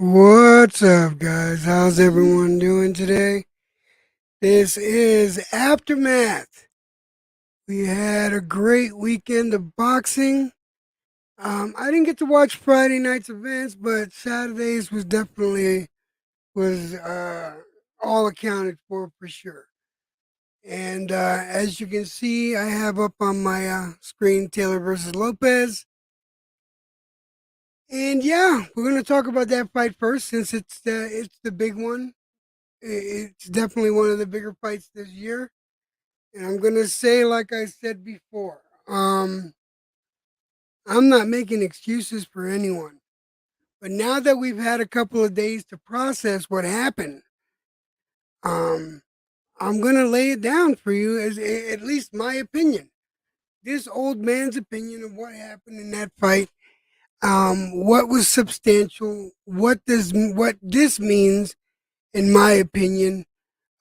What's up, guys? How's everyone doing today? This is Aftermath. We had a great weekend of boxing. I didn't get to watch Friday night's events, but Saturday's was all accounted for sure. And as you can see, I have up on my screen Taylor versus Lopez. And yeah, we're gonna talk about that fight first, since it's the big one. It's definitely one of the bigger fights this year. And I'm gonna say, like I said before, I'm not making excuses for anyone. But now that we've had a couple of days to process what happened, um, I'm gonna lay it down for you as at least my opinion. This old man's opinion of what happened in that fight. What was substantial? What this means, in my opinion,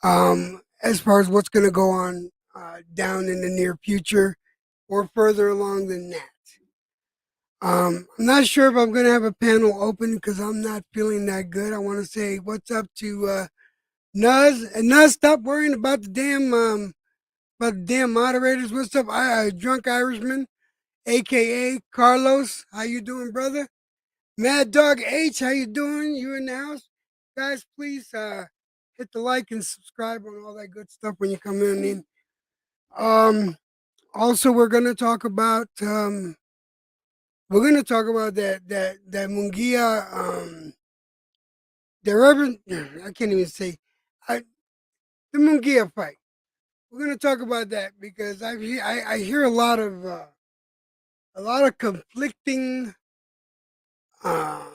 as far as what's going to go on down in the near future or further along than that. I'm not sure if I'm going to have a panel open because I'm not feeling that good. I want to say what's up to Nuz, and Nuz, stop worrying about the damn moderators. What's up, drunk Irishman, aka Carlos? How you doing, brother? Mad Dog H, how you doing? You in the house, guys? Please hit the like and subscribe on all that good stuff when you come in. Um, Also, we're gonna talk about that Mungia, the Reverend. I can't even say, I the Mungia fight. We're gonna talk about that because I hear a lot of conflicting uh,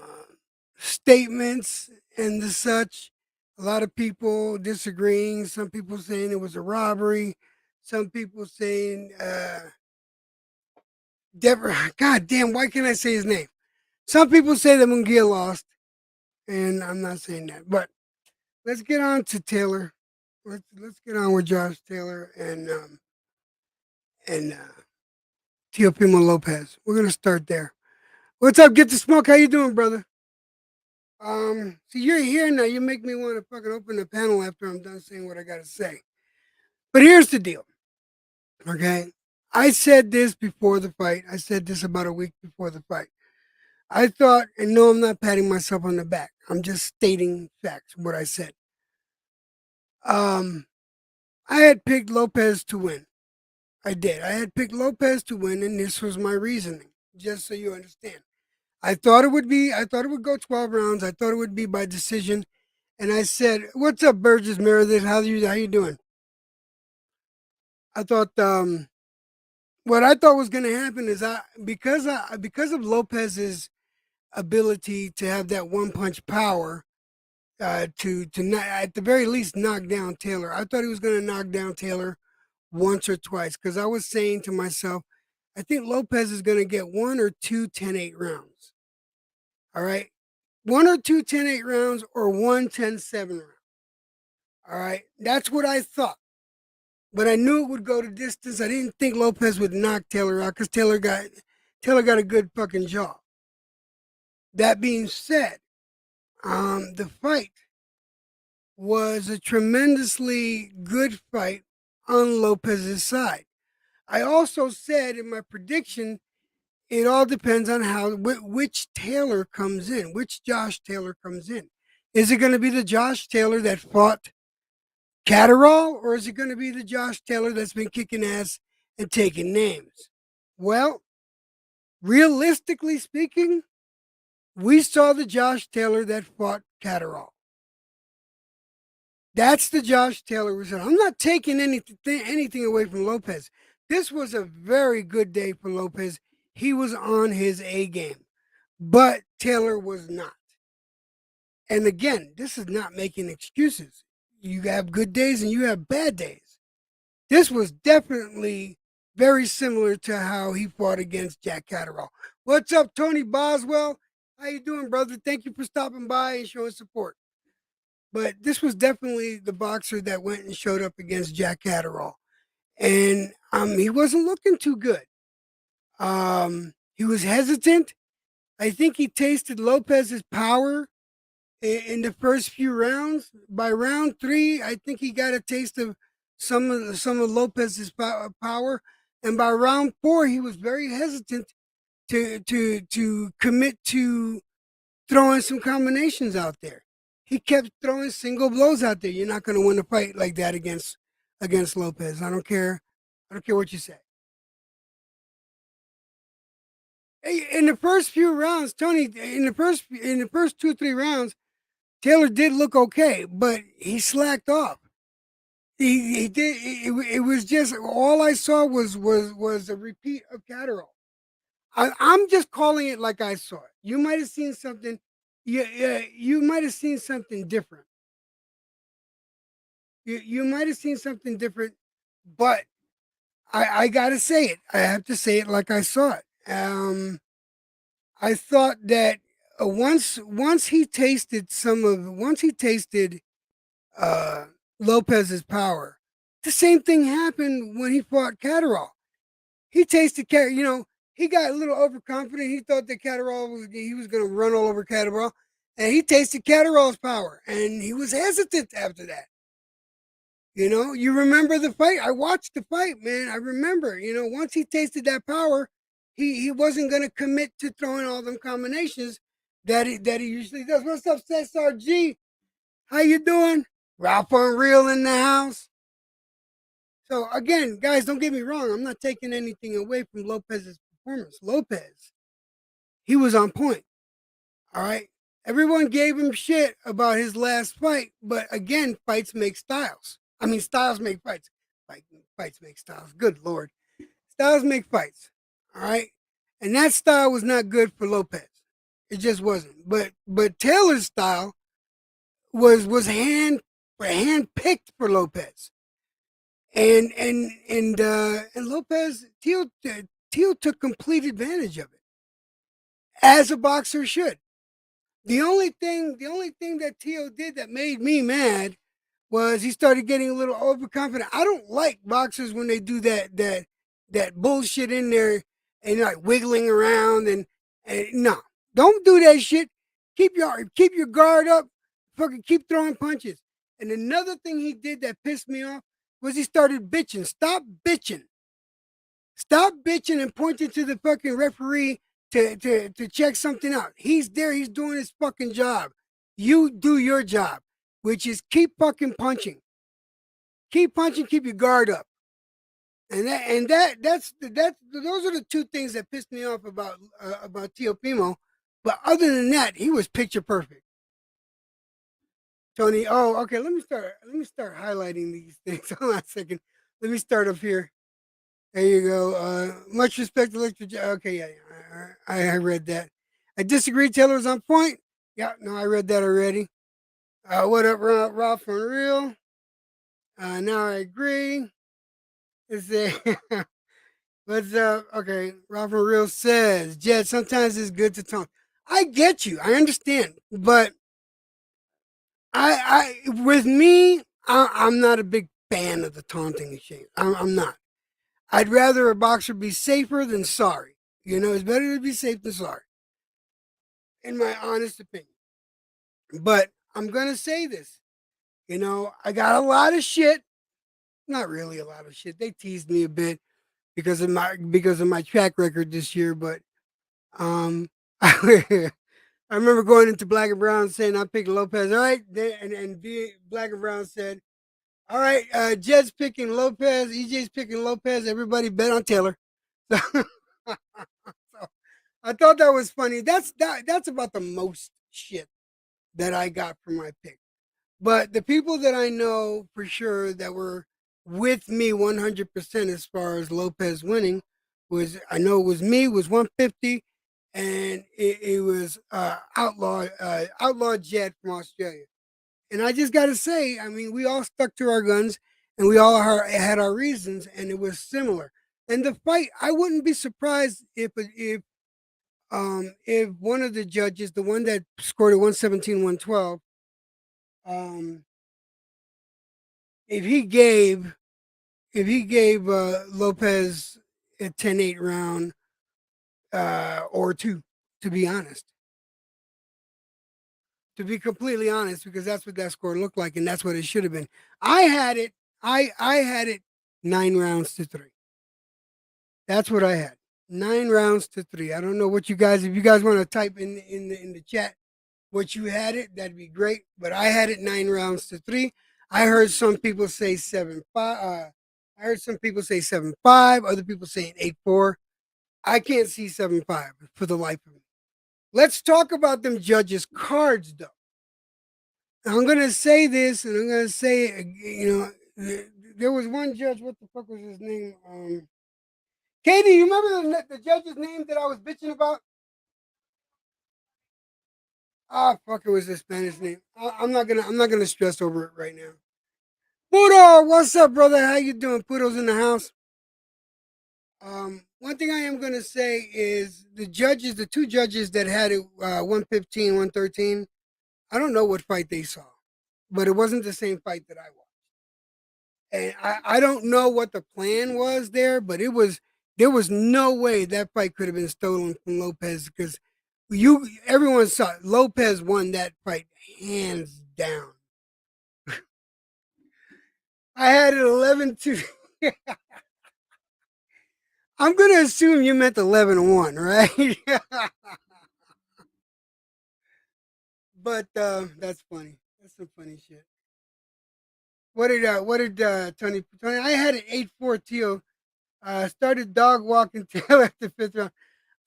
statements and the such. A lot of people disagreeing. Some people saying it was a robbery. Some people saying God damn, why can't I say his name? Some people say that Mungia lost, and I'm not saying that. But let's get on to Taylor. Let's get on with Josh Taylor and Teofimo Lopez. We're gonna start there. What's up? Get the smoke. How you doing, brother? See, you're here now. You make me want to fucking open the panel after I'm done saying what I gotta say. But here's the deal, okay? I said this before the fight. I said this about a week before the fight. I thought, and no, I'm not patting myself on the back. I'm just stating facts, what I said. Um, I had picked Lopez to win. I did. I had picked Lopez to win, and this was my reasoning, just so you understand. I thought it would go 12 rounds. I thought it would be by decision. And I said, "What's up, Burgess Meredith? How you doing?" I thought what I thought was going to happen is because of Lopez's ability to have that one punch power, to not, at the very least, knock down Taylor. I thought he was going to knock down Taylor once or twice because I was saying to myself, I think Lopez is going to get one or two 10-8 rounds. All right. One or two 10-8 rounds or one 10-7 round. All right. That's what I thought. But I knew it would go to distance. I didn't think Lopez would knock Taylor out because Taylor got a good fucking jaw. That being said, the fight was a tremendously good fight on Lopez's side. I also said in my prediction, it all depends on which Taylor comes in, which Josh Taylor comes in. Is it going to be the Josh Taylor that fought Catterall, or is it going to be the Josh Taylor that's been kicking ass and taking names? Well, realistically speaking, we saw the Josh Taylor that fought Catterall. That's the Josh Taylor we saw. I'm not taking anything away from Lopez. This was a very good day for Lopez. He was on his A game, but Taylor was not. And again, this is not making excuses. You have good days and you have bad days. This was definitely very similar to how he fought against Jack Catterall. What's up, Tony Boswell? How you doing, brother? Thank you for stopping by and showing support. But this was definitely the boxer that went and showed up against Jack Catterall, and he wasn't looking too good. He was hesitant. I think he tasted Lopez's power in the first few rounds. By round three, I think he got a taste of some of Lopez's power, and by round four, he was very hesitant to commit to throwing some combinations out there. He kept throwing single blows out there. You're not going to win a fight like that against Lopez. I don't care. I don't care what you say. In the first few rounds, Tony, in the first 2 or 3 rounds, Taylor did look okay, but he slacked off. He did. It was just all I saw was a repeat of Catterall. I'm just calling it like I saw it. You might have seen something. Yeah, yeah, you might have seen something different. You might have seen something different, but I gotta say it. I have to say it like I saw it. I thought that once he tasted once he tasted uh, Lopez's power, the same thing happened when he fought Catterall. He tasted you know, he got a little overconfident. He thought that he was going to run all over Catterall, and he tasted Catterall's power, and he was hesitant after that. You know, you remember the fight? I watched the fight, man. I remember. You know, once he tasted that power, he wasn't going to commit to throwing all them combinations that he usually does. What's up, SRG? How you doing? Ralph Unreal in the house. So again, guys, don't get me wrong. I'm not taking anything away from Lopez's performance. Lopez, he was on point. All right. Everyone gave him shit about his last fight, but again, fights make styles. I mean, styles make fights. Fights make styles. Good lord, styles make fights. All right, and that style was not good for Lopez. It just wasn't. But Taylor's style was hand picked for Lopez, and Lopez Teal took complete advantage of it, as a boxer should. The only thing that Teal did that made me mad was he started getting a little overconfident. I don't like boxers when they do that bullshit in there and like wiggling around and no, don't do that shit. Keep your guard up. Fucking keep throwing punches. And another thing he did that pissed me off was he started bitching. Stop bitching. Stop bitching and pointing to the fucking referee to check something out. He's there. He's doing his fucking job. You do your job, which is keep fucking punching. Keep punching. Keep your guard up. And those are the two things that pissed me off about Teofimo. But other than that, he was picture perfect. Tony. Oh, okay. Let me start highlighting these things. Hold on a second. Let me start up here. There you go. Much respect, Electric. Okay, yeah, I read that. I disagree. Taylor's on point. Yeah, no, I read that already. What up, Ralph and Real? Now I agree. Is there? What's up? Okay, Ralph and Real says, Jed, sometimes it's good to talk. I get you. I understand, but with me, I'm not a big fan of the taunting and shit. I'm not. I'd rather a boxer be safer than sorry. You know, it's better to be safe than sorry, in my honest opinion. But I'm gonna say this. You know, I got a lot of shit. Not really a lot of shit. They teased me a bit because of my track record this year, but I remember going into Black and Brown saying I picked Lopez. All right, Black and Brown said, "All right, Jed's picking Lopez, EJ's picking Lopez. Everybody bet on Taylor." So I thought that was funny. That's about the most shit that I got from my pick. But the people that I know for sure that were with me 100% as far as Lopez winning was, I know it was me, was 150, and it was Outlaw Jet from Australia. And I just got to say, I mean, we all stuck to our guns and we all had our reasons, and it was similar. And the fight, I wouldn't be surprised if one of the judges, the one that scored it 117, 112, if he gave Lopez a 10-8 round or two, to be honest. To be completely honest, because that's what that score looked like, and that's what it should have been. I had it. I had it 9 rounds to 3. That's what I had. 9 rounds to 3. I don't know what you guys. If you guys want to type in the chat what you had it, that'd be great. But I had it 9 rounds to 3. I heard some people say 7-5. I heard some people say 7-5. Other people saying 8-4. I can't see 7-5 for the life of me. Let's talk about them judges' cards, though. I'm gonna say this, and I'm gonna say it. There was one judge. What the fuck was his name? Katie, you remember the judge's name that I was bitching about? Ah, fuck, it was the Spanish name. I'm not gonna stress over it right now. Puro, what's up, brother? How you doing? Puro's in the house. One thing I am gonna say is the judges, the two judges that had it, 115, 113. I don't know what fight they saw, but it wasn't the same fight that I watched. And I don't know what the plan was there, but there was no way that fight could have been stolen from Lopez because everyone saw it. Lopez won that fight hands down. I had it 11-2. I'm gonna assume you meant 11-1, right? But that's funny. That's some funny shit. What did Tony? I had an 8-4 Teal. Started dog walking Taylor at the fifth round.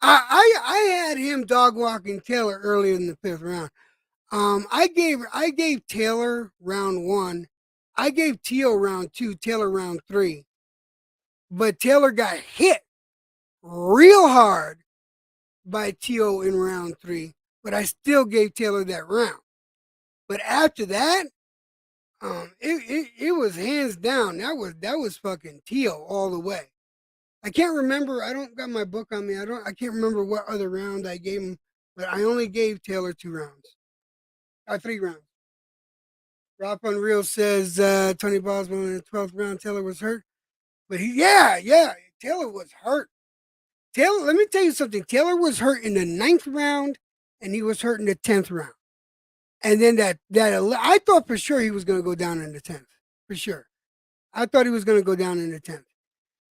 I had him dog walking Taylor earlier in the fifth round. I gave Taylor round 1. I gave Teal round 2. Taylor round 3. But Taylor got hit real hard by Teal in round 3. But I still gave Taylor that round. But after that, it was hands down. That was fucking Teal all the way. I can't remember. I don't got my book on me. I can't remember what other round I gave him, but I only gave Taylor 2 rounds. 3 rounds. Rob Unreal says Tony Boswell in the 12th round. Taylor was hurt, but yeah, Taylor was hurt. Taylor, let me tell you something. Taylor was hurt in the 9th round, and he was hurt in the 10th round. And then I thought for sure he was going to go down in the 10th, for sure. I thought he was going to go down in the 10th.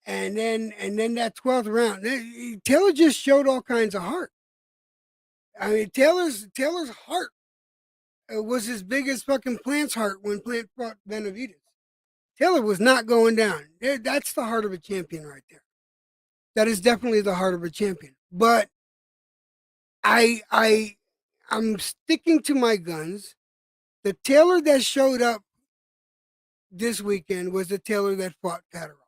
And then that 12th round, Taylor just showed all kinds of heart. I mean, Taylor's heart was as big as fucking Plant's heart when Plant fought Benavides. Taylor was not going down. That's the heart of a champion right there. That is definitely the heart of a champion. But I'm sticking to my guns. The Taylor that showed up this weekend was the Taylor that fought Catterall.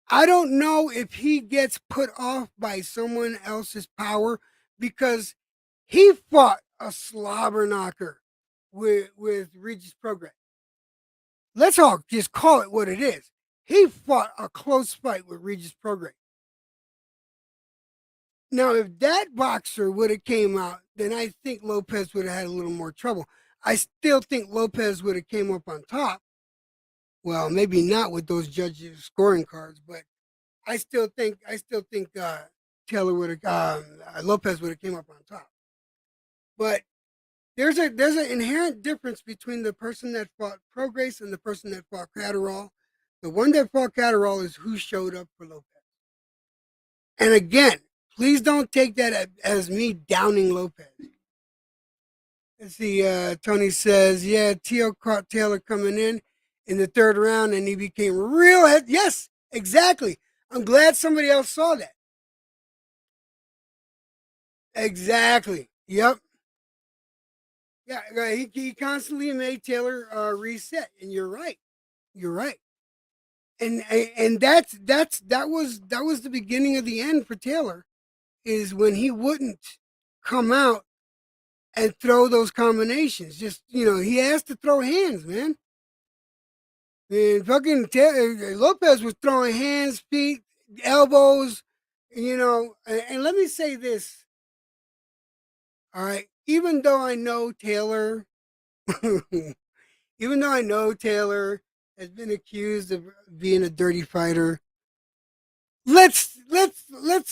I don't know if he gets put off by someone else's power because he fought a slobber knocker with Regis Progress. Let's all just call it what it is. He fought a close fight with Regis Progress. Now, if that boxer would have came out, then I think Lopez would have had a little more trouble. I still think Lopez would have came up on top. Well, maybe not with those judges' scoring cards, but I still think Taylor would have Lopez would have came up on top. But there's an inherent difference between the person that fought Prograis and the person that fought Catterall. The one that fought Catterall is who showed up for Lopez. And again, please don't take that as me downing Lopez. Let's see. Tony says, yeah, Teal caught Taylor coming in the 3rd round, and he became real. Yes, exactly. I'm glad somebody else saw that. Exactly. Yep. Yeah, he constantly made Taylor reset, and you're right. You're right. And that was the beginning of the end for Taylor, is when he wouldn't come out and throw those combinations. Just he has to throw hands, man. And fucking Lopez was throwing hands, feet, elbows, and let me say this. All right, even though I know Taylor, even though I know Taylor has been accused of being a dirty fighter, let's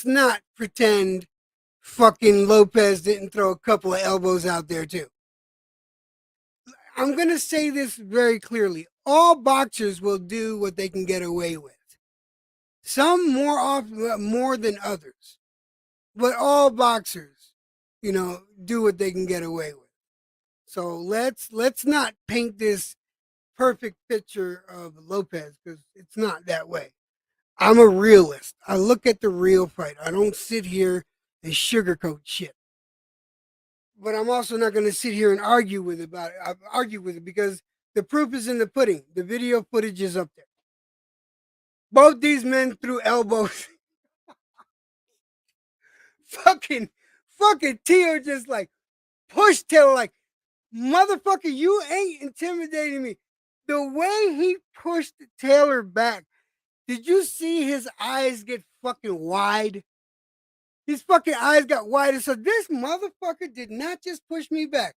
not pretend fucking Lopez didn't throw a couple of elbows out there too. I'm gonna say this very clearly. All boxers will do what they can get away with. Some more often, more than others, but all boxers, do what they can get away with. So let's not paint this perfect picture of Lopez because it's not that way. I'm a realist. I look at the real fight. I don't sit here and sugarcoat shit. But I'm also not going to sit here and argue with it about it. I argue with it because the proof is in the pudding. The video footage is up there. Both these men threw elbows. fucking, fucking Tio just like pushed Taylor like, motherfucker, you ain't intimidating me. The way he pushed Taylor back, did you see his eyes get fucking wide? His fucking eyes got wide. So this motherfucker did not just push me back.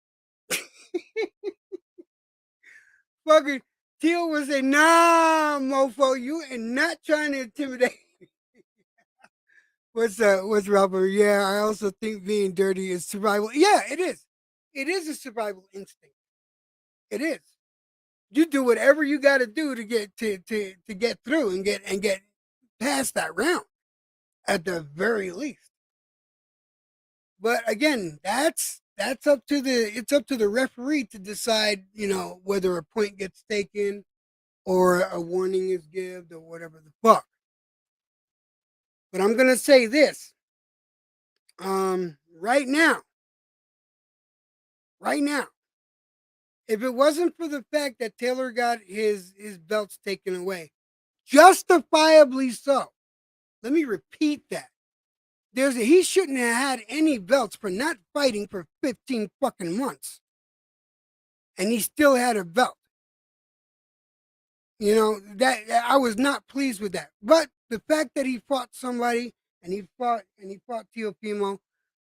Fucking Teal was saying, nah, mofo, you are not trying to intimidate me. What's Robert? Yeah, I also think being dirty is survival. Yeah, it is. It is a survival instinct. It is. You do whatever you got to do to get through and get past that round at the very least. But again, that's up to the referee to decide, whether a point gets taken or a warning is given or whatever the fuck. But I'm gonna say this. Right now, if it wasn't for the fact that Taylor got his belts taken away, justifiably so. Let me repeat that. He shouldn't have had any belts for not fighting for 15 fucking months. And he still had a belt. That I was not pleased with that. But the fact that he fought somebody and he fought Teofimo,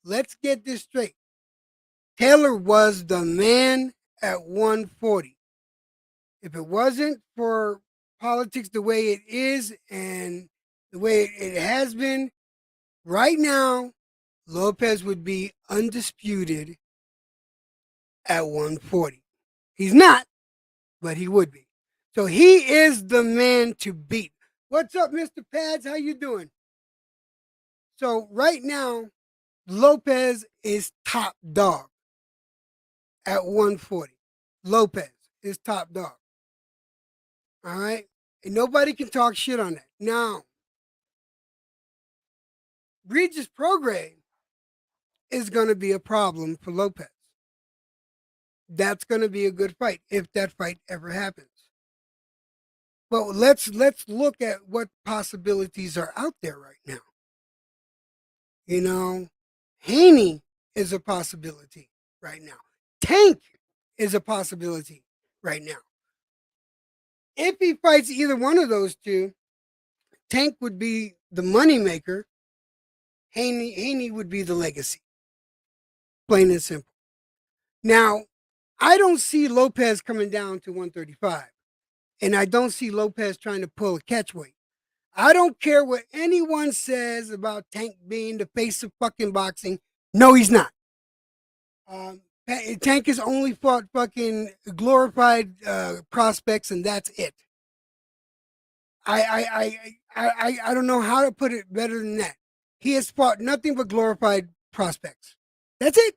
let's get this straight. Taylor was the man at 140. If it wasn't for politics the way it is and the way it has been, right now, Lopez would be undisputed at 140. He's not, but he would be. So he is the man to beat. What's up, Mr. Pads? How you doing? So right now, Lopez is top dog at 140. Lopez is top dog. All right? And nobody can talk shit on that. Now, Regis Prograis is going to be a problem for Lopez. That's going to be a good fight if that fight ever happens. But let's look at what possibilities are out there right now. Haney is a possibility right now. Tank is a possibility right now. If he fights either one of those two, Tank would be the moneymaker. Haney would be the legacy. Plain and simple. Now, I don't see Lopez coming down to 135. And I don't see Lopez trying to pull a catchweight. I don't care what anyone says about Tank being the face of fucking boxing. No, he's not. Tank has only fought fucking glorified prospects, and that's it. I don't know how to put it better than that. He has fought nothing but glorified prospects. That's it.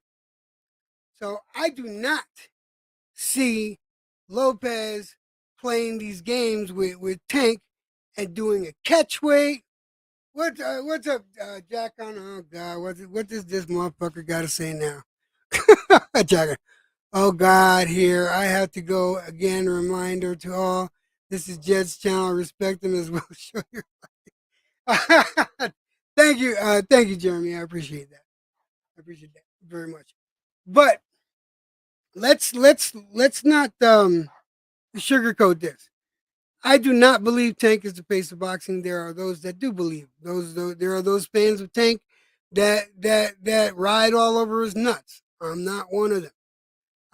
So I do not see Lopez playing these games with Tank and doing a catchweight. What's up, Jack? Oh God, what does this motherfucker got to say now? Jack, oh God, here I have to go again. Reminder to all: this is Jed's channel. Respect him as well. Show your thank you, Jeremy. I appreciate that. I appreciate that very much. But let's not sugarcoat this. I do not believe Tank is the face of boxing. There are those that do believe. There are those fans of Tank that ride all over his nuts. I'm not one of them.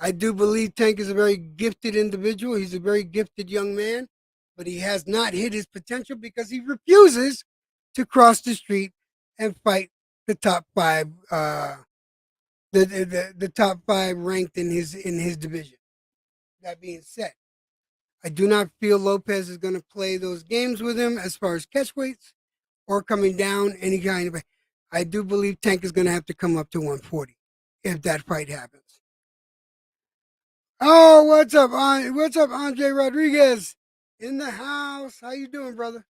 I do believe Tank is a very gifted individual. He's a very gifted young man, but he has not hit his potential because he refuses to cross the street and fight the top five, the top five ranked in his division. That being said, I do not feel Lopez is going to play those games with him as far as catch weights or coming down any kind of. I do believe Tank is going to have to come up to 140 if that fight happens. Oh, what's up? What's up, Andre Rodriguez in the house? How you doing, brother?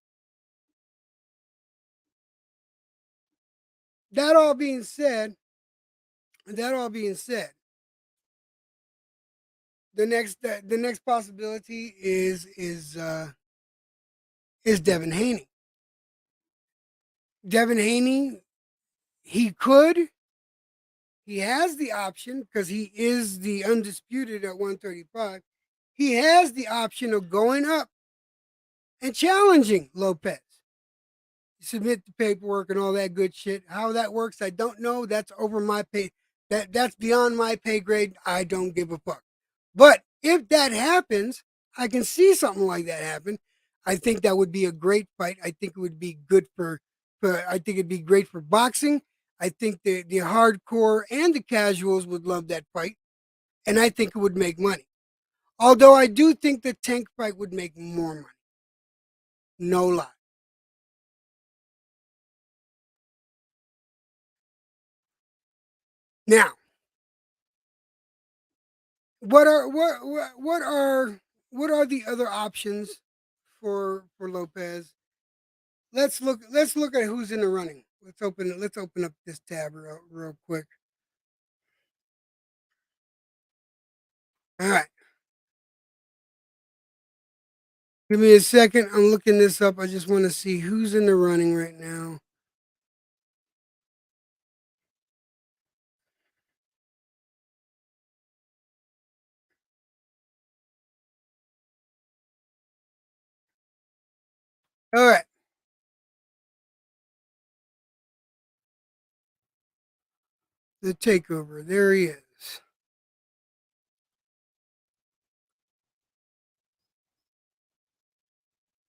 That all being said, that all being said, the next possibility is Devin Haney. Devin Haney, he could, he has the option because he is the undisputed at 135. He has the option of going up and challenging Lopez. Submit the paperwork and all that good shit. How that works, I don't know. That's over my pay. That's beyond my pay grade. I don't give a fuck. But if that happens, I can see something like that happen. I think that would be a great fight. I think it would be good for I think it'd be great for boxing. I think the hardcore and the casuals would love that fight. And I think it would make money. Although I do think the Tank fight would make more money. No lie. Now, what are the other options for Lopez? Let's look at who's in the running. Let's open up this tab real quick. All right. Give me a second. I'm looking this up. I just want to see who's in the running right now. All right. The takeover. There he is.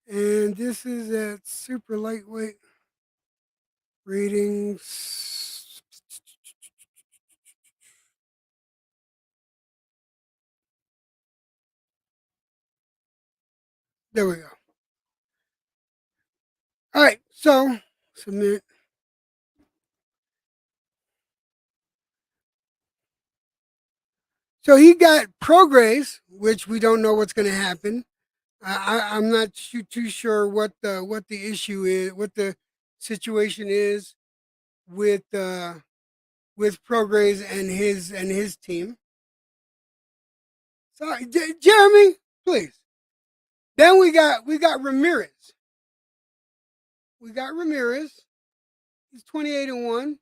And this is at super lightweight ratings. There we go. All right. So submit. So he got Prograis, which we don't know what's going to happen. I'm not too sure what the issue is, what the situation is with Prograis and his team. Sorry, Jeremy, please. Then we got Ramirez. We got Ramirez. He's 28-1.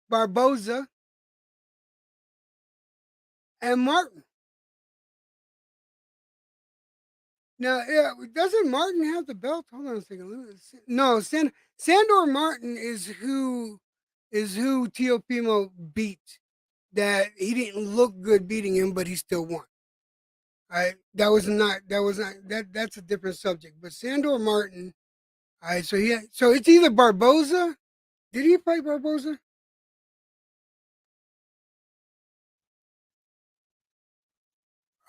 Barboza and Martin. Now, yeah, doesn't Martin have the belt? Hold on a second. No, Sandor Martin is who Teofimo beat. That he didn't look good beating him, but he still won. All right, that was not that's a different subject. But Sandor Martin, all right, so it's either Barboza. Did he fight Barboza?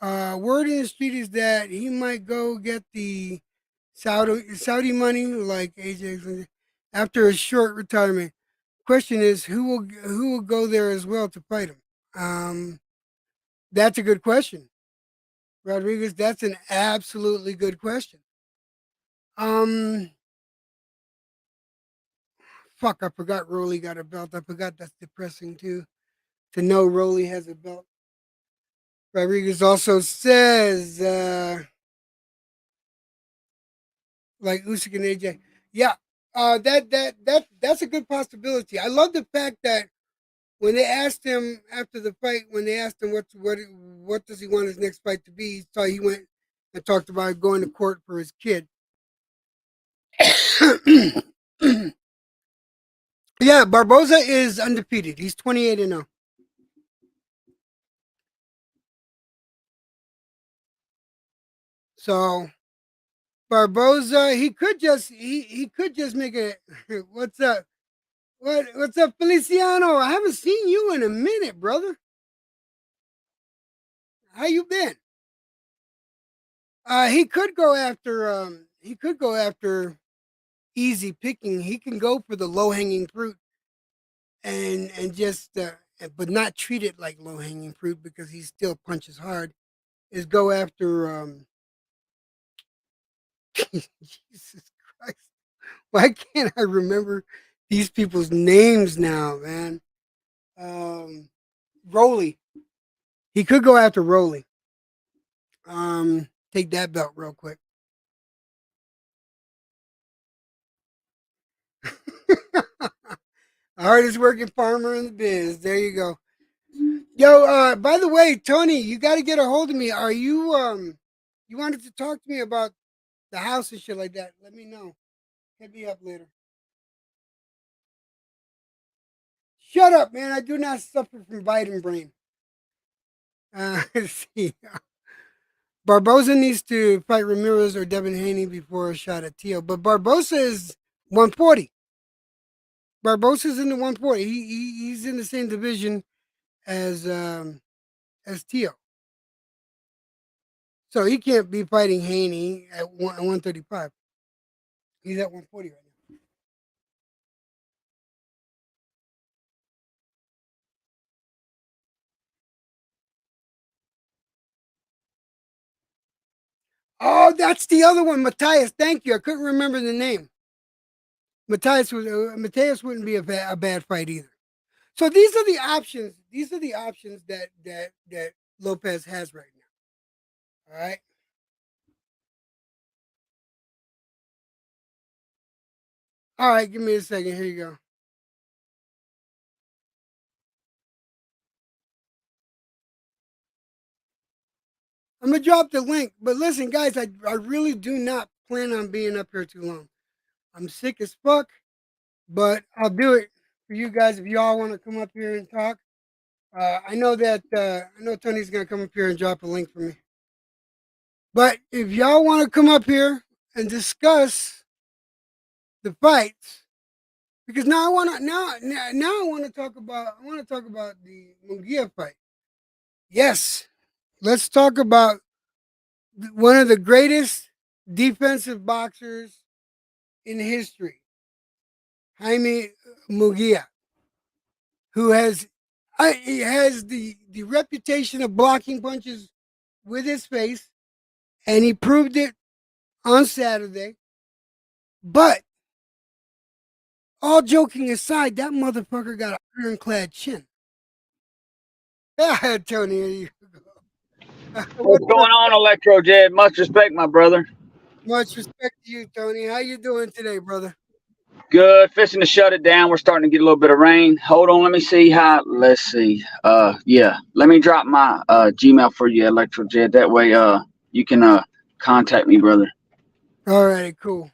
Word in the street is that he might go get the Saudi money like AJ after a short retirement. Question is who will go there as well to fight him? That's a good question, Rodriguez. That's an absolutely good question. Um, fuck, I forgot Rolly got a belt. I forgot that's depressing too. To know Rolly has a belt. Rodriguez also says like Usyk and AJ. Yeah, that's a good possibility. I love the fact that when they asked him after the fight, when they asked him what does he want his next fight to be, so he went and talked about going to court for his kid. Yeah, Barboza is undefeated. He's 28-0. So Barboza, he could just make it. What's up? What's up, Feliciano? I haven't seen you in a minute, brother. How you been? He could go after easy picking. He can go for the low hanging fruit and just but not treat it like low hanging fruit because he still punches hard. Is go after Jesus Christ. Why can't I remember these people's names now, man? Um Rolly. He could go after Rolly. Take that belt real quick. Hardest working farmer in the biz. There you go. Yo, by the way, Tony, you got to get a hold of me. Are you you wanted to talk to me about the house and shit like that? Let me know. Hit me up later. Shut up, man. I do not suffer from vitamin brain. Let's see. Barboza needs to fight Ramirez or Devin Haney before a shot at Tio. But Barboza is 140. Barboza's in the 140. He's in the same division as Tio. So he can't be fighting Haney at 135. He's at 140 right now. Oh, that's the other one, Matthias. Thank you. I couldn't remember the name. Matthias wouldn't be a bad fight either. So these are the options. These are the options that Lopez has right now. All right. All right. Give me a second. Here you go. I'm gonna drop the link. But listen, guys, I really do not plan on being up here too long. I'm sick as fuck, but I'll do it for you guys if y'all want to come up here and talk. I know that I know Tony's gonna come up here and drop a link for me. But if y'all want to come up here and discuss the fights, because now I want to now I want to talk about the Munguia fight. Yes, let's talk about one of the greatest defensive boxers in history, Jaime Munguia, who he has the reputation of blocking punches with his face, and he proved it on Saturday. But all joking aside, that motherfucker got an ironclad chin. Yeah, Tony, here you go. What's What's up? going on, Electro Jed? Much respect, my brother. Much respect to you, Tony. How you doing today, brother? Good. Fishing to shut it down. We're starting to get a little bit of rain. Hold on, let me see how. Let's see. Yeah. Let me drop my Gmail for you, Electro Jed. That way, you can contact me, brother. All right, cool.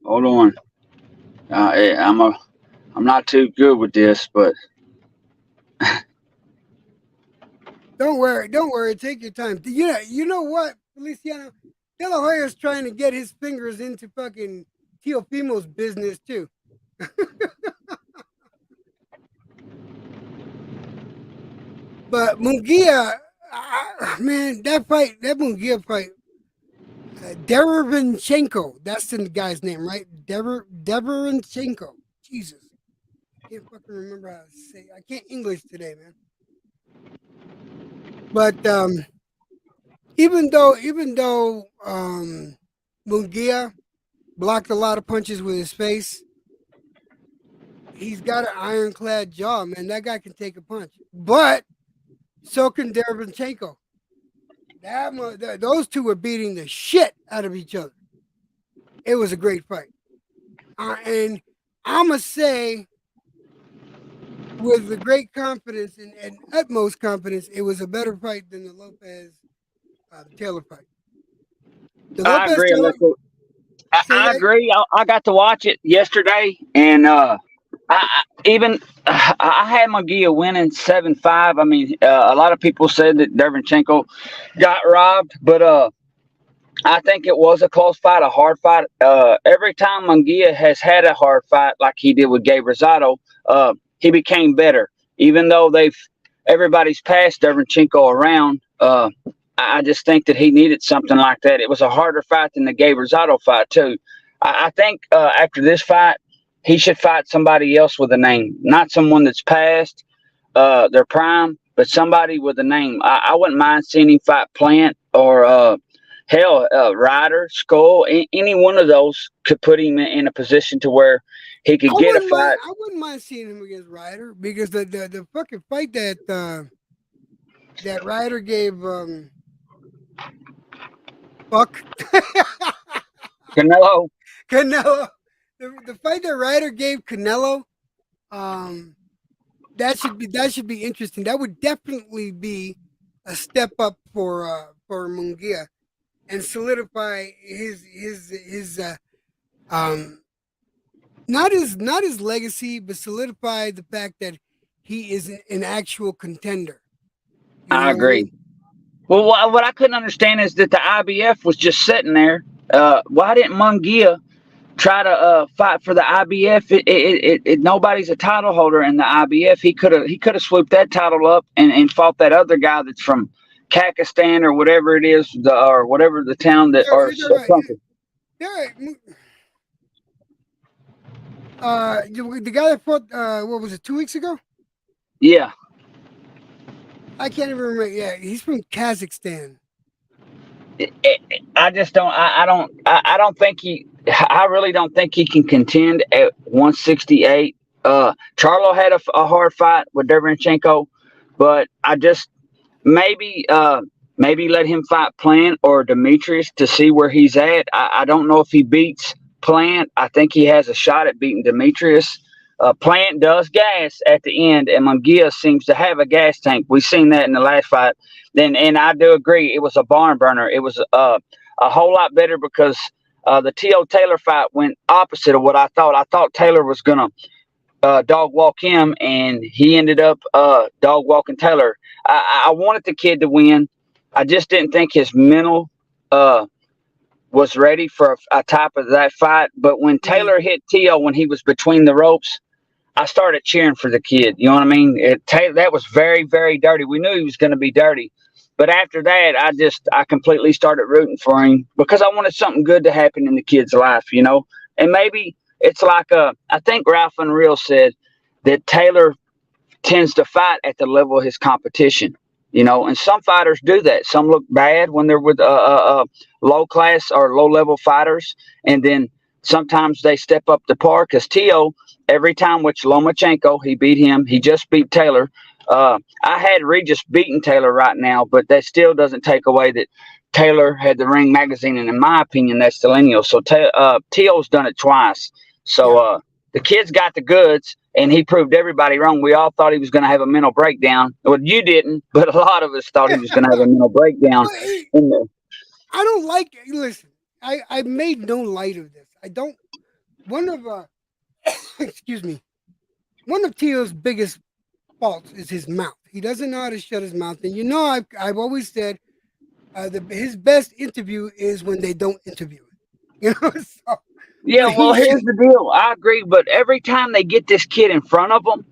Hold on. I'm not too good with this, but Don't worry. Take your time. You know what, Feliciano? De La Hoya's trying to get his fingers into fucking Teofimo's business too. But Munguia, man, that Munguia fight, Derevinchenko, that's the guy's name, right? Derevinchenko. Jesus, I can't fucking remember how to say. I can't English today, man. But even though Munguia blocked a lot of punches with his face, he's got an ironclad jaw, man. That guy can take a punch. But so can Derevinchenko. Those two were beating the shit out of each other. It was a great fight. And I'm going to say, with the great confidence and utmost confidence, it was a better fight than the Taylor fight. The I Lopez agree, Taylor, Electro. say I that. agree. I got to watch it yesterday, and even I had Magia winning 7-5. I mean, a lot of people said that Dervinchenko got robbed, but I think it was a close fight, a hard fight. Every time Munguia has had a hard fight, like he did with Gabe Rosado, he became better. Even though everybody's passed Derevchenko around, I just think that he needed something like that. It was a harder fight than the Gabe Rosado fight too. I think after this fight, he should fight somebody else with a name, not someone that's past their prime, but somebody with a name. I wouldn't mind seeing him fight Plant or hell, Ryder, Skull. Any one of those could put him in a position to where he could get a fight. I wouldn't mind seeing him against Ryder because the fucking fight that Ryder gave fuck Canelo. Canelo. The fight that Ryder gave Canelo, um, that should be interesting. That would definitely be a step up for Munguia and solidify his um not his legacy, but solidify the fact that he is an actual contender. You know I what I agree. mean? Well, what I couldn't understand is that the IBF was just sitting there. Why didn't Munguia try to fight for the IBF? Nobody's a title holder in the IBF. He could have swooped that title up and fought that other guy that's from Kakistan or whatever it is, or whatever the town that or You're right. country. You're right. The guy that fought, what was it, 2 weeks ago? Yeah, I can't even remember. Yeah, he's from Kazakhstan. I just don't. I don't think he. I really don't think he can contend at 168. Charlo had a hard fight with Derevchenko, but I just maybe maybe let him fight Plant or Demetrius to see where he's at. I don't know if he beats Plant. I think he has a shot at beating Demetrius. Plant does gas at the end, and Munguia seems to have a gas tank. We've seen that in the last fight. And I do agree, it was a barn burner. It was a whole lot better because the T.O. Taylor fight went opposite of what I thought. I thought Taylor was gonna dog walk him, and he ended up dog walking Taylor. I wanted the kid to win. I just didn't think his mental was ready for a type of that fight. But when Mm. Taylor hit T.O. when he was between the ropes, I started cheering for the kid. You know what I mean? That was very, very dirty. We knew he was going to be dirty. But after that, I completely started rooting for him because I wanted something good to happen in the kid's life, you know? And maybe it's like, I think Ralph Unreal said that Taylor tends to fight at the level of his competition, you know, and some fighters do that. Some look bad when they're with low class or low level fighters, and then sometimes they step up to par because Tio, every time with Lomachenko, he beat him. He just beat Taylor. I had Regis beating Taylor right now, but that still doesn't take away that Taylor had the Ring magazine, and in my opinion, that's the lineal. So Tio's done it twice. So Yeah. the kid's got the goods, and he proved everybody wrong. We all thought he was going to have a mental breakdown. Well, you didn't, but a lot of us thought he was going to have a mental breakdown. But hey, In the, I don't like. Listen, I made no light of this. I don't. One of excuse me. One of Tio's biggest faults is his mouth. He doesn't know how to shut his mouth. And you know, I've always said his best interview is when they don't interview it. You know, so yeah, when well, he here's the deal. I agree, but every time they get this kid in front of them,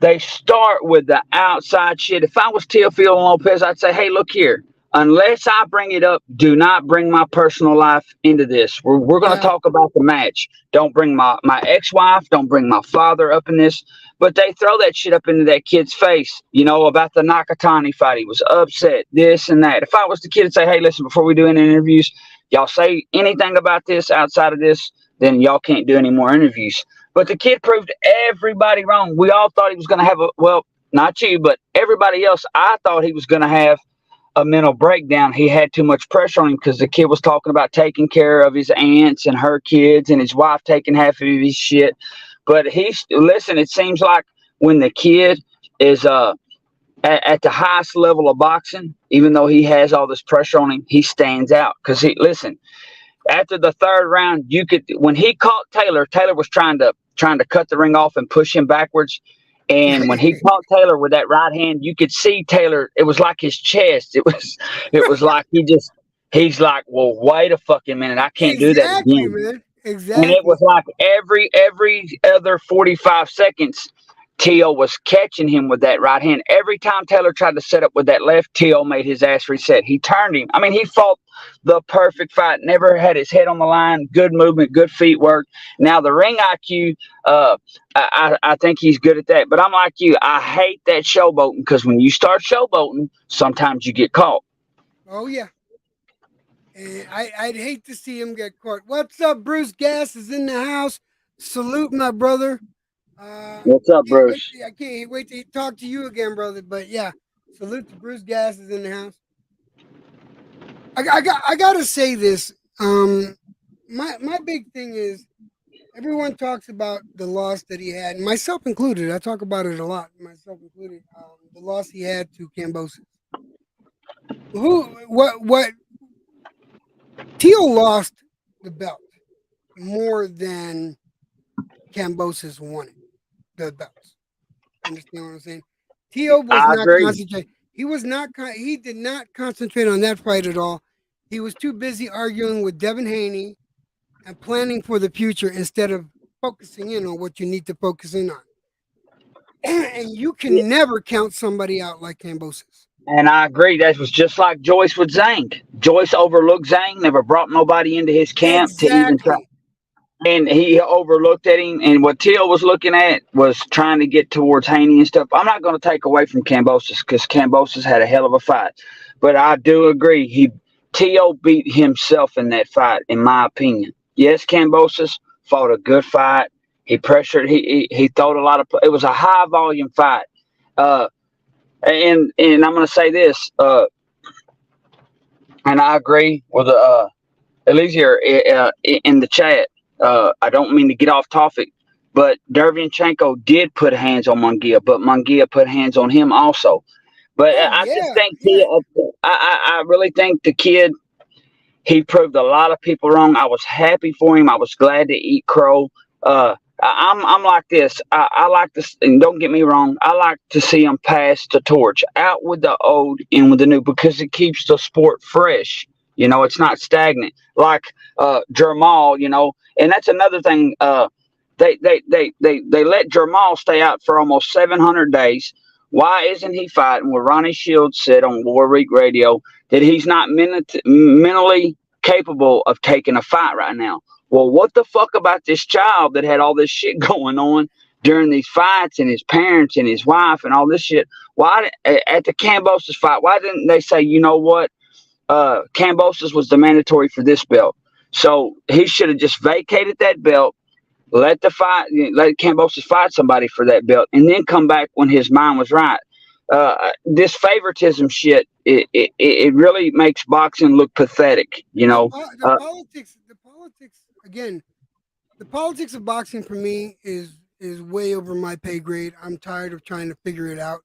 they start with the outside shit. If I was Teofilo Lopez, I'd say, hey, look here. Unless I bring it up, do not bring my personal life into this. We're going to yeah talk about the match. Don't bring my ex-wife. Don't bring my father up in this. But they throw that shit up into that kid's face, you know, about the Nakatani fight. He was upset, this and that. If I was the kid, I'd say, hey, listen, before we do any interviews, y'all say anything about this outside of this, then y'all can't do any more interviews. But the kid proved everybody wrong. We all thought he was going to have well, not you, but everybody else. I thought he was going to have a mental breakdown. He had too much pressure on him because the kid was talking about taking care of his aunts and her kids and his wife taking half of his shit. But listen, it seems like when the kid is at the highest level of boxing, even though he has all this pressure on him, he stands out. Because listen, after the third round, when he caught Taylor, Taylor was trying to cut the ring off and push him backwards. And when he caught Taylor with that right hand, you could see Taylor. It was like his chest. It was like he just He's like, well, wait a fucking minute, I can't do that Exactly, again. man. And it was Exactly. like every other 45 seconds, T.O. was catching him with that right hand. Every time Taylor tried to set up with that left, T.O. made his ass reset. He turned him. I mean, he fought the perfect fight. Never had his head on the line. Good movement, good feet work. Now the ring IQ, I think he's good at that. But I'm like you. I hate that showboating because when you start showboating, sometimes you get caught. Oh yeah. And I'd hate to see him get caught. What's up, Bruce Gas is in the house. Salute my brother. What's up, Bruce? I can't wait to talk to you again, brother. But yeah, salute to Bruce Gas is in the house. I gotta say this. My big thing is everyone talks about the loss that he had, myself included. I talk about it a lot, myself included. The loss he had to Cambosis. What Teal lost the belt more than Cambosis won it. The belts. Understand what I'm saying? Teal was I not agree. concentrating. He was not. He did not concentrate on that fight at all. He was too busy arguing with Devin Haney and planning for the future instead of focusing in on what you need to focus in on. And you can never count somebody out like Cambosis. And I agree. That was just like Joyce with Zang. Joyce overlooked Zang, never brought nobody into his camp to even try. Exactly. And he overlooked at him. And what Teal was looking at was trying to get towards Haney and stuff. I'm not going to take away from Cambosis because Cambosis had a hell of a fight. But I do agree. Teal beat himself in that fight, in my opinion. Yes, Cambosis fought a good fight. He pressured. He thought a lot of. It was a high volume fight. Uh, and I'm going to say this. And I agree with Eliezer in the chat. I don't mean to get off topic, but Derevyanchenko did put hands on Munguia, but Munguia put hands on him also. But Oh I just yeah, think yeah. I really think the kid, he proved a lot of people wrong. I was happy for him. I was glad to eat crow. I'm like this. I like this, and don't get me wrong. I like to see him pass the torch out with the old, in with the new, because it keeps the sport fresh. It's not stagnant like Jermal. And that's another thing. They let Jermal stay out for almost 700 days. Why isn't he fighting? Well, Ronnie Shields said on Warwick Radio that he's not mentally capable of taking a fight right now. Well, what the fuck about this child that had all this shit going on during these fights, and his parents and his wife and all this shit? Why at the Cambosis fight? Why didn't they say, you know what? Cambosis was the mandatory for this belt, so he should have just vacated that belt, let Cambosis fight somebody for that belt, and then come back when his mind was right. This favoritism shit, it really makes boxing look pathetic. The politics again. The politics of boxing for me is way over my pay grade. I'm tired of trying to figure it out.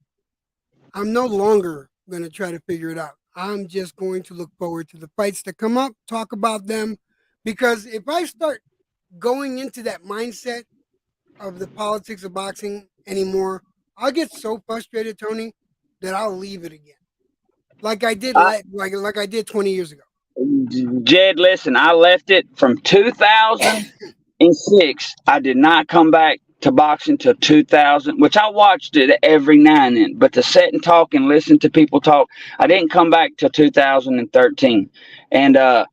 I'm no longer going to try to figure it out. I'm just going to look forward to the fights that come up, talk about them, because if I start going into that mindset of the politics of boxing anymore, I'll get so frustrated, Tony, that I'll leave it again, like I did, I, like I did 20 years ago. Jed, listen, I left it from 2006. I did not come back to boxing till 2000, which I watched it every now and then. But to sit and talk and listen to people talk, I didn't come back till 2013. And I'm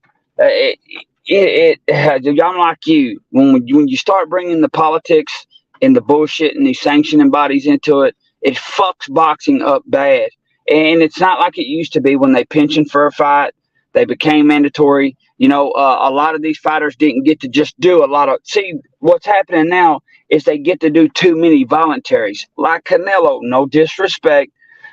like you. When you start bringing the politics and the bullshit and these sanctioning bodies into it, it fucks boxing up bad. And it's not like it used to be when they pension for a fight. They became mandatory. A lot of these fighters didn't get to just do a lot of. See, what's happening now is they get to do too many voluntaries. Like Canelo, no disrespect,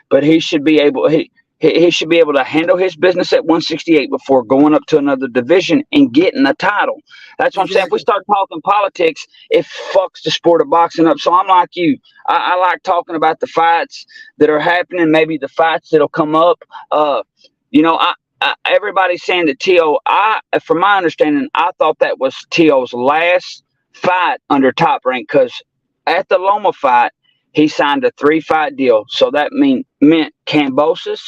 but he should be able. He should be able to handle his business at 168 before going up to another division and getting a title. That's what I'm saying. If we Exactly. start talking politics, it fucks the sport of boxing up. So I'm like you. I like talking about the fights that are happening, maybe the fights that'll come up. Everybody's saying that T.O. From my understanding, I thought that was T.O.'s last fight under Top Rank, because at the Loma fight, he signed a 3-fight deal. So that meant Cambosis,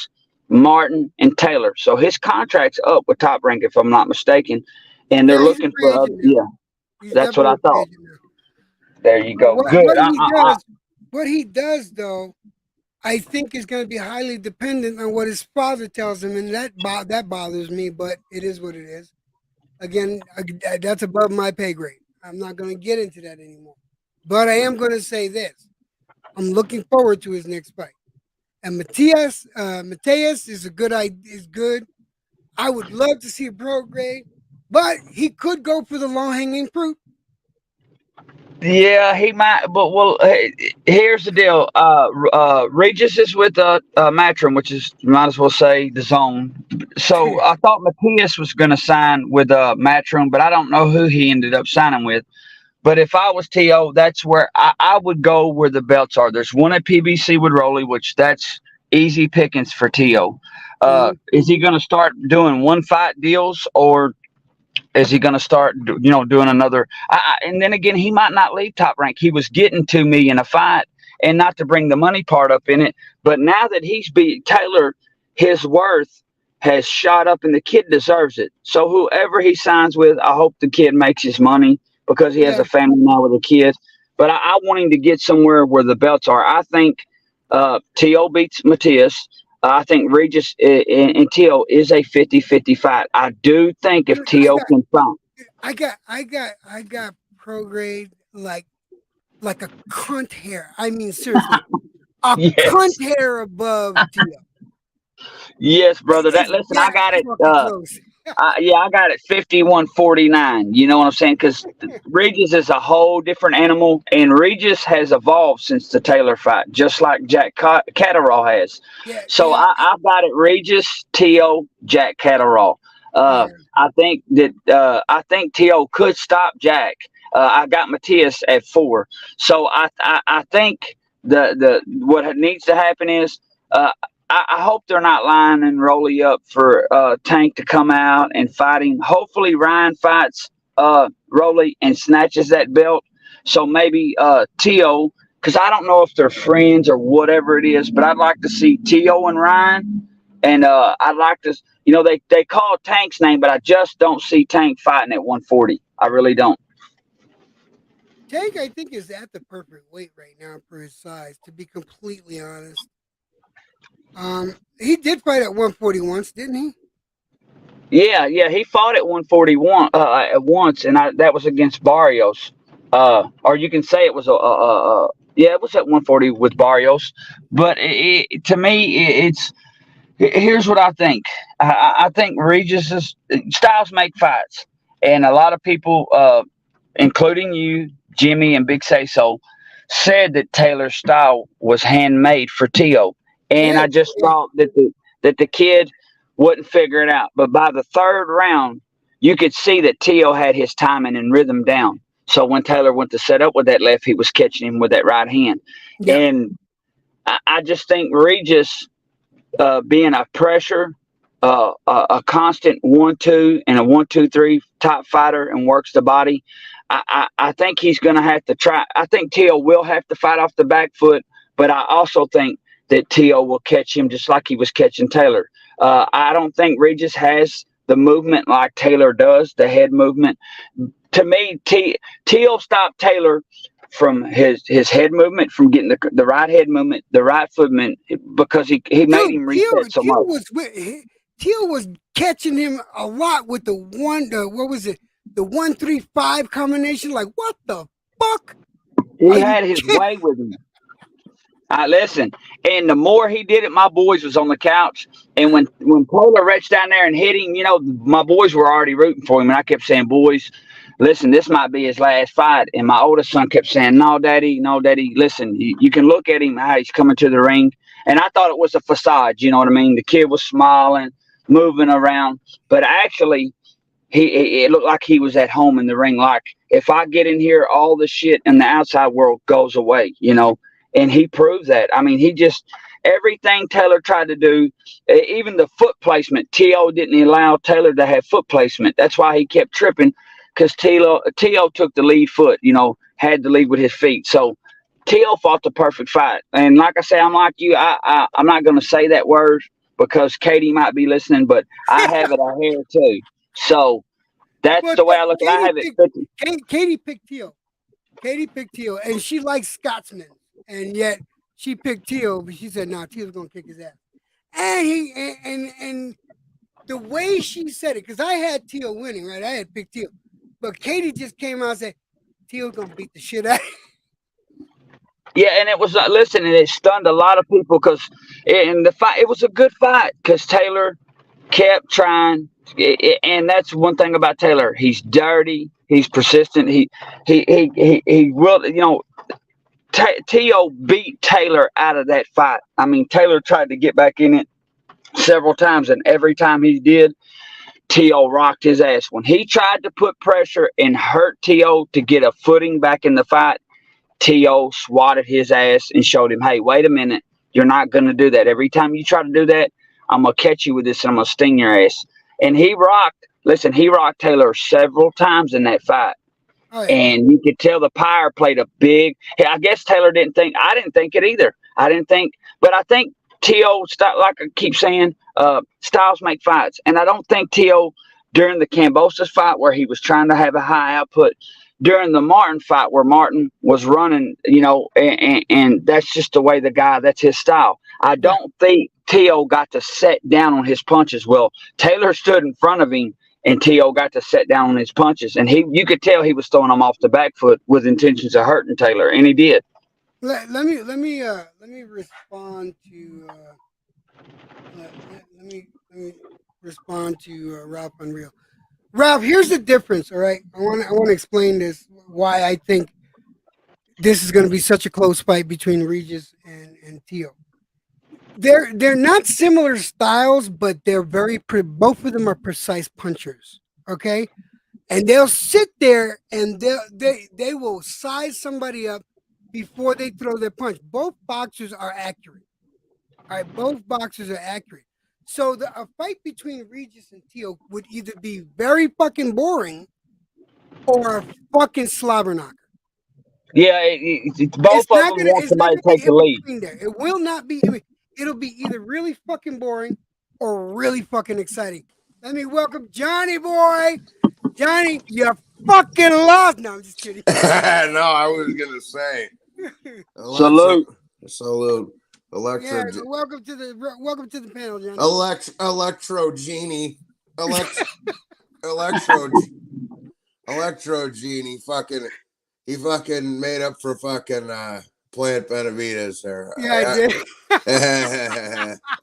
Martin, and Taylor. So his contract's up with Top Rank, if I'm not mistaken, and they're Yeah, he's a looking free for other. agent now. Yeah, He's that's what definitely I a free thought. agent now. There you But go. what Good. what he does, what he does though, I think is going to be highly dependent on what his father tells him, and that bothers me. But it is what it is. Again, that's above my pay grade. I'm not going to get into that anymore. But I am going to say this: I'm looking forward to his next fight. And Mateus is a good idea. Is good. I would love to see a pro grade, but he could go for the low hanging fruit. Yeah, he might, but well, here's the deal. Regis is with Matrim, which is you might as well say the zone. So I thought Matthias was going to sign with Matrim, but I don't know who he ended up signing with. But if I was To, that's where I would go where the belts are. There's one at PBC with Rolly, which that's easy pickings for To. Mhm. Is he going to start doing one fight deals, or is he going to start, doing another? And then again, he might not leave Top Rank. He was getting 2 million a fight, and not to bring the money part up in it. But now that he's beat Taylor, his worth has shot up, and the kid deserves it. So whoever he signs with, I hope the kid makes his money because he has Yeah, a family now with a kid. But I want him to get somewhere where the belts are. I think To beats Matias. I think Regis and Tio is a 50-50 fight. I do think if dude, I Tio got, can fight. I got pro grade like a cunt hair. I mean, seriously, a cunt Yes. hair above Tio. Yes, brother. That It's listen, I that got it. fucking close. Yeah, I got it 51-49. You know what I'm saying? Because Regis is a whole different animal, and Regis has evolved since the Taylor fight, just like Jack Catterall has. Yeah, So yeah, I've got it Regis, T.O., Jack Catterall. yeah. I think T.O. could stop Jack. I got Matthias at 4. So I think the what needs to happen is. I hope they're not lining Rolly up for Tank to come out and fighting. Hopefully Ryan fights Rolly and snatches that belt. So maybe Tio, because I don't know if they're friends or whatever it is, but I'd like to see Tio and Ryan. And I'd like to, they call Tank's name, but I just don't see Tank fighting at 140. I really don't. Tank, I think, is at the perfect weight right now for his size. To be completely honest, he did fight at 140 once, didn't he? Yeah, he fought at 141 at once, and that was against Barrios. Or you can say it was yeah, it was at 140 with Barrios. But to me, here's what I think. I think Regis's styles make fights, and a lot of people, including you, Jimmy, and Big Say So, said that Taylor's style was handmade for Tio, It and I is. just Yeah, thought that the kid wouldn't figure it out. But by the third round, you could see that Tio had his timing and rhythm down. So when Taylor went to set up with that left, he was catching him with that right hand, yeah. and I just think Regis being a pressure, a constant 1-2 and a 1-2-3 top fighter and works the body. I think he's going to have to try. I think Tio will have to fight off the back foot, but I also think that Tio will catch him just like he was catching Taylor. I don't think Regis has the movement like Taylor does, the head movement. To me, Tio stopped Taylor from his head movement, from getting the right head movement, the right foot movement, because he made Dude, him reset so much. Teal was catching him a lot with what was it? The 1-3-5 combination. Like, what the fuck? He Are you had his kidding? way with him. Listen, and the more he did it, my boys was on the couch. And when Taylor reached down there and hit him, my boys were already rooting for him. And I kept saying, boys, listen, this might be his last fight. And my oldest son kept saying, no, daddy, no, daddy, listen, you can look at him, how he's coming to the ring. And I thought it was a facade, you know what I mean? The kid was smiling, moving around. But actually, it looked like he was at home in the ring. Like, if I get in here, all the shit in the outside world goes away. And he proved that. I mean, he just everything Taylor tried to do, even the foot placement. To didn't allow Taylor to have foot placement. That's why he kept tripping, because To took the lead foot. Had the lead with his feet. So To fought the perfect fight. And like I say, I'm like you. I'm not going to say that word. because Katie might be listening, but I have it on here too. So that's Well, the way I look at it. I have it 50. Katie picked Teal. Katie picked Teal, and she likes Scotsman, and yet she picked Teal, but she said, "No, Teal's gonna kick his ass." And and the way she said it, because I had Teal winning, right? I had picked Teal, but Katie just came out and said, "Teal's gonna beat the shit out." Yeah, and it was listen, and it stunned a lot of people because in the fight, it was a good fight because Taylor kept trying, and that's one thing about Taylor. He's dirty. He's persistent. He will. You know, T.O. beat Taylor out of that fight. I mean, Taylor tried to get back in it several times, and every time he did, T.O. rocked his ass. When he tried to put pressure and hurt T.O. to get a footing back in the fight, T.O. swatted his ass and showed him, hey, wait a minute. You're not going to do that. Every time you try to do that, I'm going to catch you with this and I'm going to sting your ass. And he rocked Taylor several times in that fight. Oh, yeah. And you could tell the pyre played a big. I guess Taylor didn't think. I didn't think it either. I didn't think, but I think T.O. like I keep saying, styles make fights, and I don't think T.O. during the Cambosos fight where he was trying to have a high output, during the Martin fight where Martin was running, and that's just the way the guy. That's his style. I don't think T.O. got to set down on his punches. Well, Taylor stood in front of him and T.O. got to set down on his punches, and you could tell he was throwing them off the back foot with intentions of hurting Taylor, and he did. Let me respond to let me respond to Ralph Unreal. Ralph, here's the difference. All right, I want to explain this why I think this is going to be such a close fight between Regis and Tio. They're not similar styles, but they're both of them are precise punchers. Okay, and they'll sit there and they will size somebody up before they throw their punch. Both boxers are accurate. All right, both boxers are accurate. So a fight between Regis and Tio would either be very fucking boring or a fucking slobber knocker. Yeah, both of them want It's not somebody gonna to be take the in lead. between there. It will not be. I mean, it'll be either really fucking boring or really fucking exciting. Let me welcome Johnny boy. Johnny, you fucking lost. No, I'm just kidding. No, I was gonna say. Salute. Salute. Yeah, welcome to the panel, Johnny. Electro Genie. Electro Genie. He fucking made up for fucking Plant Benavides there. Yeah, I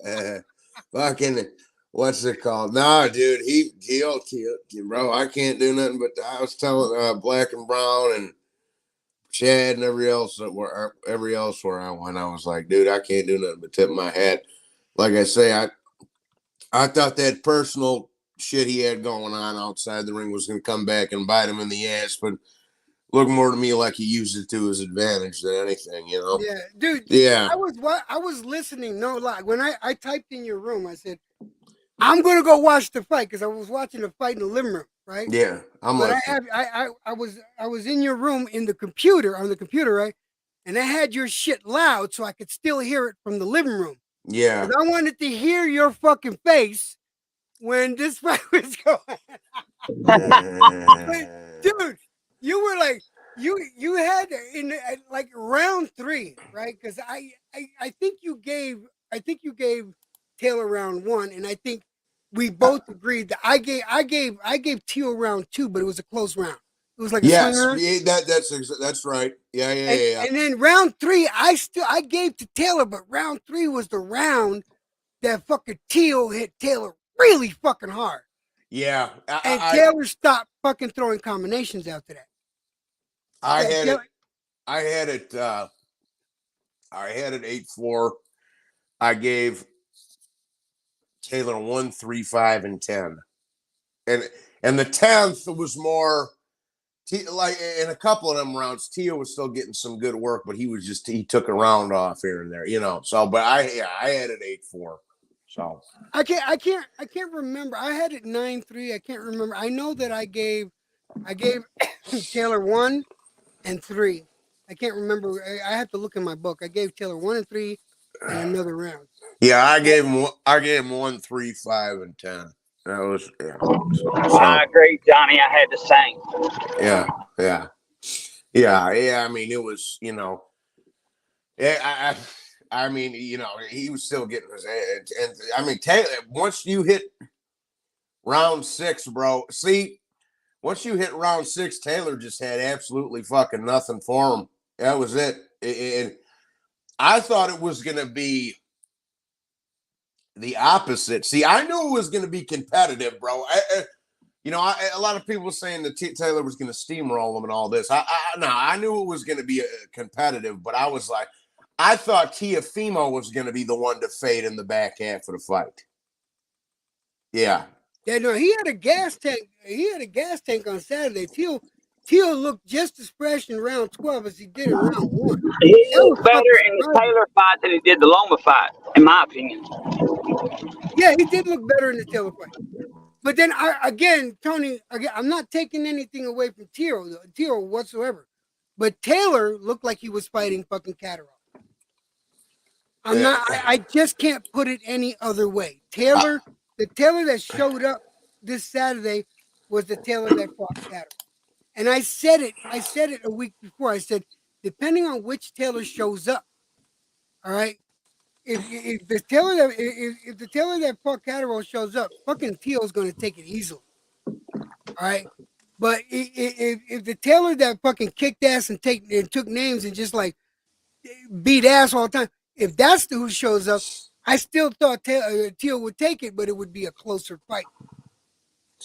did. Fucking, what's it called? Nah, dude, he bro. I can't do nothing but I was telling Black and Brown and Chad and every else where I went, I was like, dude, I can't do nothing but tip my hat. Like I say, I thought that personal shit he had going on outside the ring was going to come back and bite him in the ass, but looked more to me like he used it to his advantage than anything, you know? Yeah, dude. Yeah. I was listening. No lie. When I typed in your room, I said, I'm gonna go watch the fight because I was watching the fight in the living room, right? Yeah, I was in your room on the computer, right? And I had your shit loud so I could still hear it from the living room. Yeah. I wanted to hear your fucking face when this fight was going. Dude, you were like you had in like round 3, right? Because I think you gave Taylor round 1, and I think we both agreed that I gave Teal round 2, but it was a close round. It was like a swing round. Yeah, that's right. Yeah. And then round 3, I gave to Taylor, but round 3 was the round that fucking Teal hit Taylor really fucking hard. Yeah, and Taylor stopped fucking throwing combinations after that. I had it 8-4. I gave Taylor 1, 3, 5, and 10, and the 10th was more like in a couple of them rounds. Tia was still getting some good work, but he took a round off here and there, you know. So, but I had it 8-4. So I can't remember. I had it 9-3. I can't remember. I know that I gave Taylor 1 and 3. I can't remember. I have to look in my book. I gave Taylor 1 and 3 and another round. Yeah, I gave him 1, 3, 5, and 10. That was I agree, Johnny. I had the same. Yeah. I mean, it was yeah. I mean, he was still getting his and I mean, Taylor. Once you hit round 6, bro. See, once you hit round 6, Taylor just had absolutely fucking nothing for him. That was it. And I thought it was gonna be the opposite. See, I knew it was going to be competitive, bro. A lot of people were saying that Taylor was going to steamroll him and all this. I knew it was going to be competitive, but I was like, I thought Tiafimo was going to be the one to fade in the back half of the fight. Yeah. Yeah, no, he had a gas tank. He had a gas tank on Saturday. Teal looked just as fresh in round 12 as he did in round 1. He looked better in the Taylor fight than he did the Loma fight, in my opinion. Yeah, he did look better in the Taylor fight. But then, Tony, I'm not taking anything away from Teal whatsoever. But Taylor looked like he was fighting fucking Catterall. I just can't put it any other way. The Taylor that showed up this Saturday was the Taylor that fought Catterall. And I said it a week before. I said, depending on which Taylor shows up, all right. If the Taylor that fought Catterall shows up, fucking Teal's going to take it easily. All right. But if the Taylor that fucking kicked ass and took names and just like beat ass all the time, if that's who shows up, I still thought Teal would take it, but it would be a closer fight.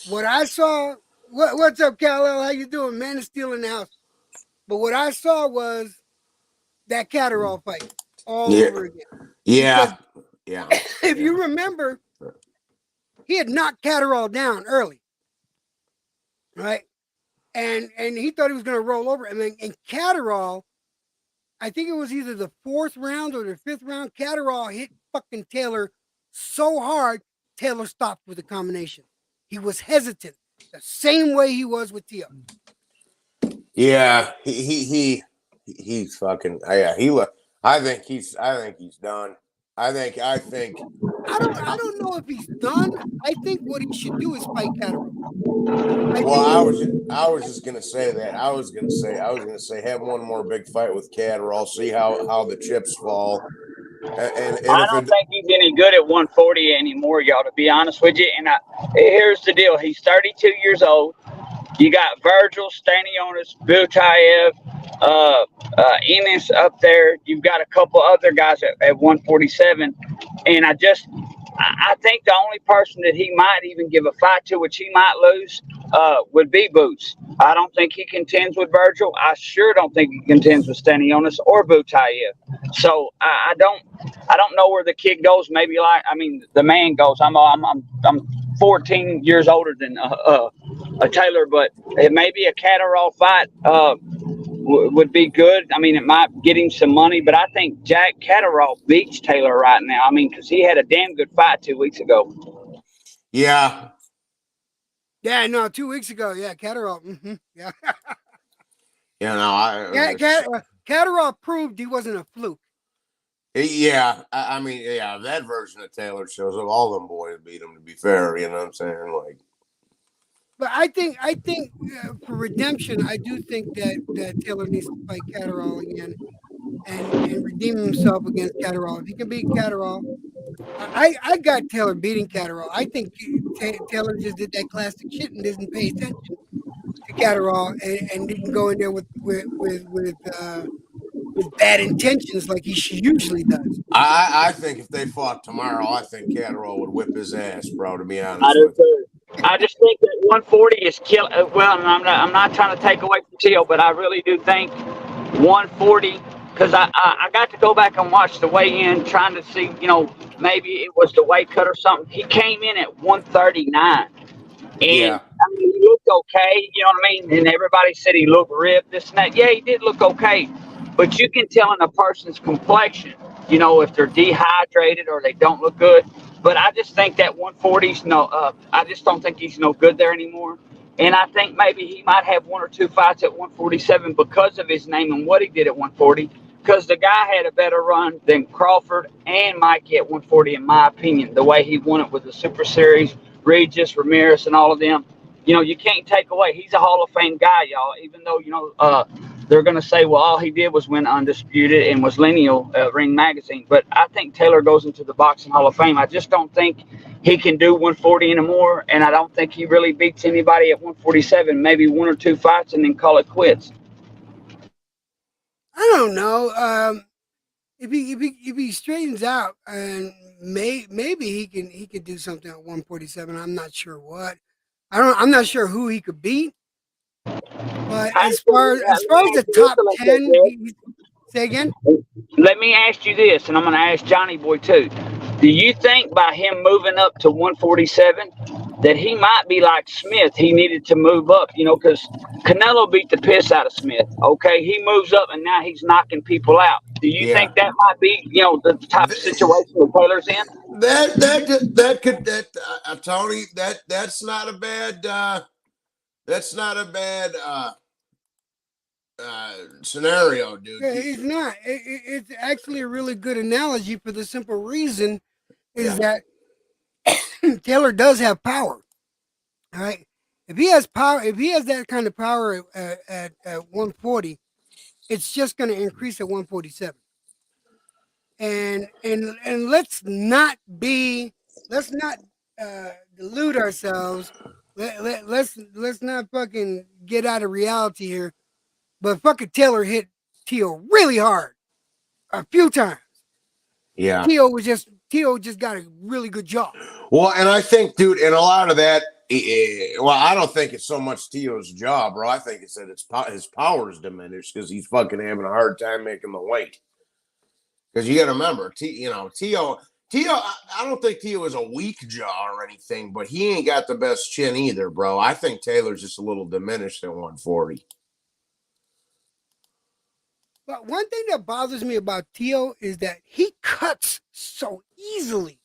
What I saw, what's up, Kal-El? How you doing? Man is still in the house. But what I saw was that Catterall fight all over again. Yeah. Because if you remember, he had knocked Catterall down early. Right? And he thought he was going to roll over. And Catterall, I think it was either the 4th round or the 5th round, Catterall hit fucking Taylor so hard, Taylor stopped with the combination. He was hesitant, the same way he was with Teal. Yeah, he's fucking I think he's done. I don't know if he's done. I think what he should do is fight Catterall. I was just gonna say that. I was gonna say have one more big fight with Catterall, see how the chips fall. And I don't think he's any good at 140 anymore, y'all, to be honest with you. And here's the deal. He's 32 years old. You got Virgil, Stanionis, Butayev, Enos up there. You've got a couple other guys at 147. And I think the only person that he might even give a fight to, which he might lose, would be Boots. I don't think he contends with Virgil. I sure don't think he contends with Stanionis or Butayev. So I don't know where the kid goes. Maybe the man goes. I'm 14 years older than a Taylor, but maybe a Catterall fight would be good. I mean, it might get him some money, but I think Jack Catterall beats Taylor right now. I mean, because he had a damn good fight 2 weeks ago. Yeah. Yeah, no, 2 weeks ago. Yeah, Catterall. Mm-hmm, yeah. Catterall proved he wasn't a fluke. Yeah, I mean, that version of Taylor shows up. All them boys beat him. To be fair, you know what I'm saying? Like, but I think for redemption, I do think that Taylor needs to fight Catterall again and redeem himself against Catterall. If he can beat Catterall, I got Taylor beating Catterall. I think Taylor just did that classic shit and didn't pay attention to Catterall and didn't go in there with bad intentions like he usually does. I think if they fought tomorrow, I think Catterall would whip his ass, bro. To be honest with you. I just think that 140 is killing. Well, I'm not trying to take away from Teal, but I really do think 140, because I got to go back and watch the weigh-in, trying to see, maybe it was the weight cut or something. He came in at 139. And I mean, he looked okay, you know what I mean? And everybody said he looked ripped, this and that. Yeah, he did look okay. But you can tell in a person's complexion, if they're dehydrated or they don't look good. But I just think that 140's I just don't think he's no good there anymore. And I think maybe he might have 1 or 2 fights at 147 because of his name and what he did at 140. because the guy had a better run than Crawford and Mikey at 140, in my opinion. The way he won it with the Super Series, Regis, Ramirez, and all of them. You can't take away. He's a Hall of Fame guy, y'all. Even though they're gonna say, well, all he did was win undisputed and was lineal Ring Magazine. But I think Taylor goes into the Boxing Hall of Fame. I just don't think he can do 140 anymore, and I don't think he really beats anybody at 147. Maybe one or two fights and then call it quits. I don't know. If he straightens out, and maybe he could do something at 147. I'm not sure what. I'm not sure who he could beat. But How do as you far think- as far as the top let me ask you 10, this, say again. Let me ask you this, and I'm going to ask Johnny Boy too. Do you think by him moving up to 147 that he might be like Smith? He needed to move up, because Canelo beat the piss out of Smith. Okay, he moves up and now he's knocking people out. Do you Yeah. think that might be, the type of situation that Taylor's in? That could Tony, that's not a bad scenario, dude. Yeah, it's not. It's actually a really good analogy for the simple reason is that Taylor does have power. All right. If he has power, if he has that kind of power at 140, it's just going to increase at 147. And let's not delude ourselves. Let's not fucking get out of reality here. But fucking Taylor hit Tio really hard a few times. Yeah. Tio just got a really good job. Well, and I think, dude, and a lot of that. Well, I don't think it's so much Tio's job, bro. I think it's that his power is diminished because he's fucking having a hard time making the weight. Because you got to remember, Tio. I don't think Tio is a weak jaw or anything, but he ain't got the best chin either, bro. I think Taylor's just a little diminished at 140. But one thing that bothers me about Tio is that he cuts so easily.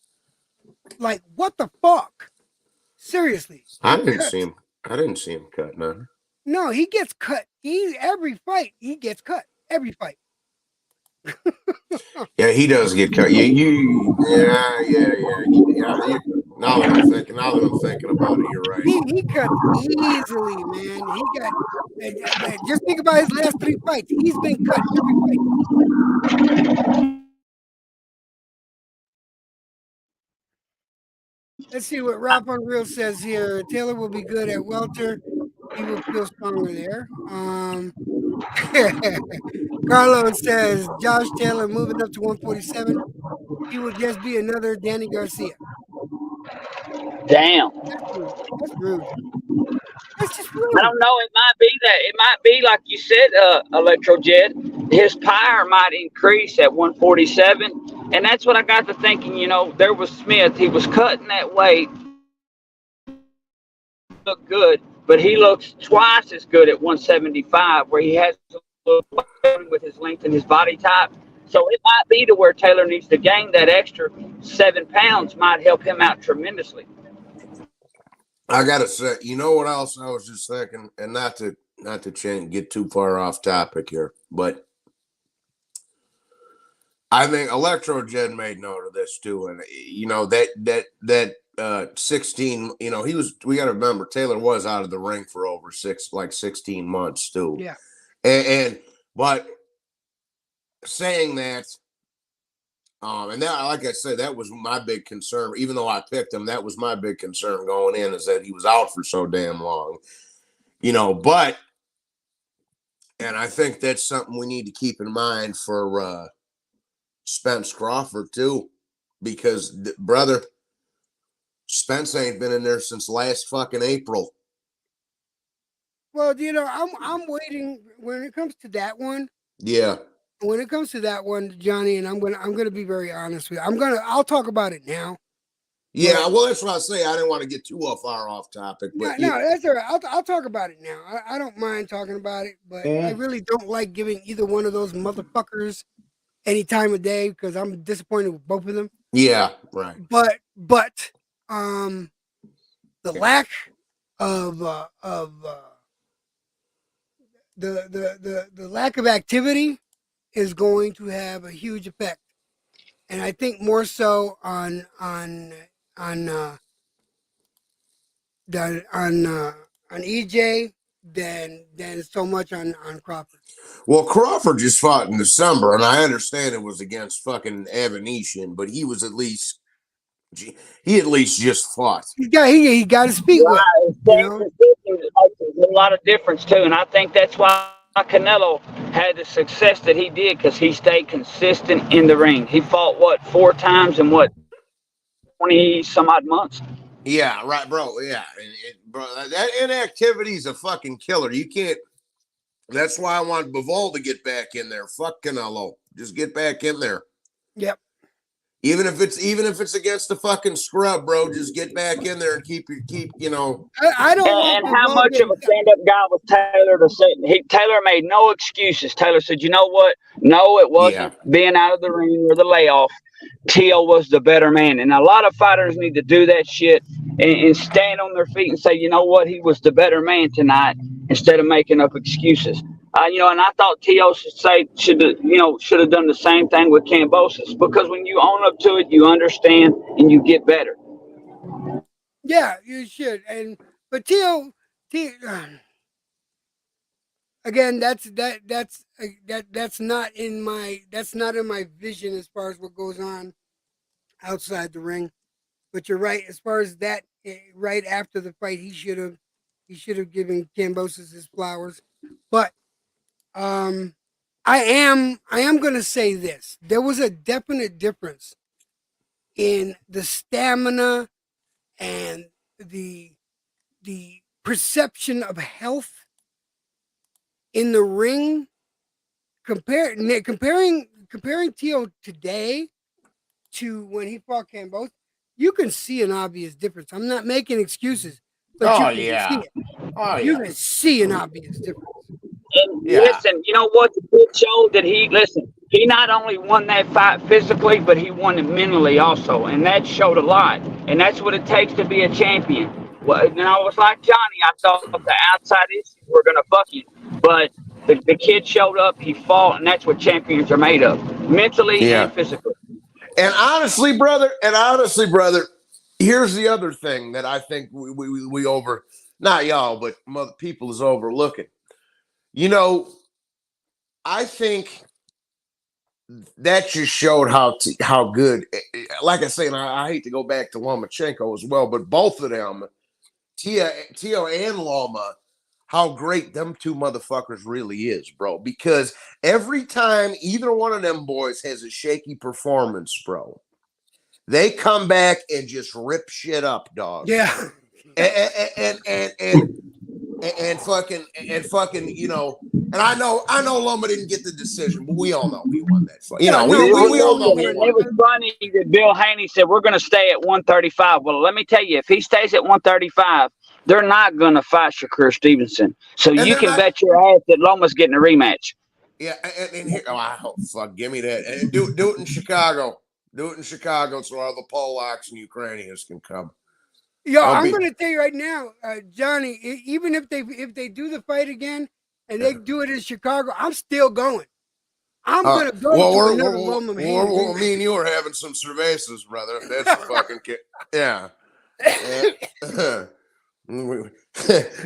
Like, what the fuck? Seriously. I didn't see him cut none. No, he gets cut. Every fight, he gets cut. Every fight. Yeah, he does get cut. Yeah. Now that I'm thinking about it, you're right. He cuts easily, man. He got just think about his last 3 fights. He's been cut every fight. Let's see what Rob Unreal says here. Taylor will be good at welter. He will feel stronger there. Carlos says Josh Taylor moving up to 147. He will just be another Danny Garcia. Damn. That's rude. That's just I rude. don't know. It might be that. It might be like you said, Electro Jet. His power might increase at 147, and that's what I got to thinking. There was Smith. He was cutting that weight, look good, but he looks twice as good at 175, where he has a little with his length and his body type. So it might be to where Taylor needs to gain that extra 7 pounds. Might help him out tremendously. I gotta say, you know what else I was just thinking, and not to get too far off topic here, but I think Electro Jed made note of this too, and that 16. We got to remember Taylor was out of the ring for over 16 months too. Yeah, but saying that. And that, like I said, that was my big concern. Even though I picked him, that was my big concern going in, is that he was out for so damn long. But, and I think that's something we need to keep in mind for Spence Crawford too, because brother, Spence ain't been in there since last fucking April. well, I'm waiting when it comes to that one. Yeah. When it comes to that one, Johnny, and I'm gonna be very honest with you. I'll talk about it now. Yeah, well, that's what I say. I didn't want to get too far off topic, but no, that's all right. I'll talk about it now. I don't mind talking about it, but I really don't like giving either one of those motherfuckers any time of day because I'm disappointed with both of them. Yeah, right. But the lack of the lack of activity is going to have a huge effect, and I think more so on on EJ than so much on Crawford. Well, Crawford just fought in December, and I understand it was against fucking Avanesyan, but he at least just fought. He got his feet wet, Right. you know. It makes a lot of difference too, and I think that's why Canelo had the success that he did because he stayed consistent in the ring. He fought what 4 times in what 20 some odd months. Yeah, right, bro. Yeah, bro, that inactivity is a fucking killer. You can't. That's why I want Bivol to get back in there. Fuck Canelo, just get back in there. Yep. Even if it's against the fucking scrub, bro, just get back in there and keep. I don't want And how Bivol much of getting. a stand-up guy was Taylor to say? Taylor made no excuses. Taylor said, "You know what? No, it Yeah, wasn't being out of the ring or the layoff. Tio was the better man." And a lot of fighters need to do that shit and stand on their feet and say, "You know what? He was the better man tonight," instead of making up excuses. And I thought Tio should have done the same thing with Cambosis because when you own up to it, you understand and you get better. Yeah, you should. But Tio, again, that's not in my vision as far as what goes on outside the ring. But you're right. As far as that, right after the fight, he should have given Cambosis his flowers. But um, I am gonna say this: there was a definite difference in the stamina and the the perception of health in the ring. Comparing Tio today to when he fought Cambosos, you can see an obvious difference. I'm not making excuses, but you oh can yeah, see it. oh You yeah, can see an obvious difference. And yeah, listen, you know what? The kid showed that he not only won that fight physically, but he won it mentally also. And that showed a lot. And that's what it takes to be a champion. Well, I was like Johnny, I thought the outside issues were going to fuck you. But the kid showed up, he fought, and that's what champions are made of mentally yeah. and physically. And honestly, brother, here's the other thing that I think we over, not y'all, but mother people is overlooking. You know, I think that just showed how good. Like I say, and I hate to go back to Lomachenko as well, but both of them, Tio and Loma, how great them two motherfuckers really is, bro. Because every time either one of them boys has a shaky performance, bro, they come back and just rip shit up, dog. Yeah. And fucking, And I know Loma didn't get the decision, but we all know he won that fight. Yeah, We no, we, we all we know he And learned won. it was funny that Bill Haney said we're going to stay at 135. Well, let me tell you, if he stays at 135, they're not going to fight Shakur Stevenson. So And you they're can not. bet your ass that Loma's getting a rematch. Yeah, and here, fuck, give me that. And do it in Chicago. Do it in Chicago so all the Polacks and Ukrainians can come. Yo, I'll I'm be. gonna tell you right now, Johnny. Even if they do the fight again and they do it in Chicago, I'm still going. I'm gonna go Well, to another Loma Haney me rematch. and you are having some cervezas, brother. That's a fucking kid. Yeah.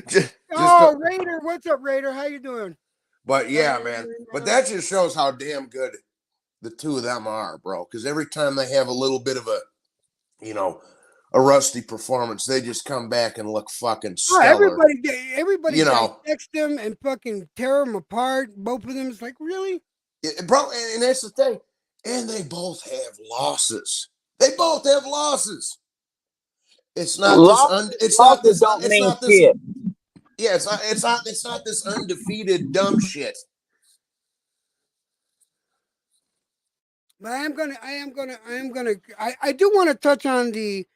just, Oh, Raider, what's up, Raider? How you doing? but yeah, man. But that just shows how damn good the two of them are, bro. Because every time they have a little bit of you know, a rusty performance, they just come back and look fucking Oh, stellar. everybody You know, dissects them and fucking tear them apart. Both of them. It's like, really? bro, and that's the thing. And they both have losses. They both have losses. It's not this. It's not Losses this. don't It's mean not this. shit. Yeah, it's not this undefeated dumb shit. But I do want to touch on the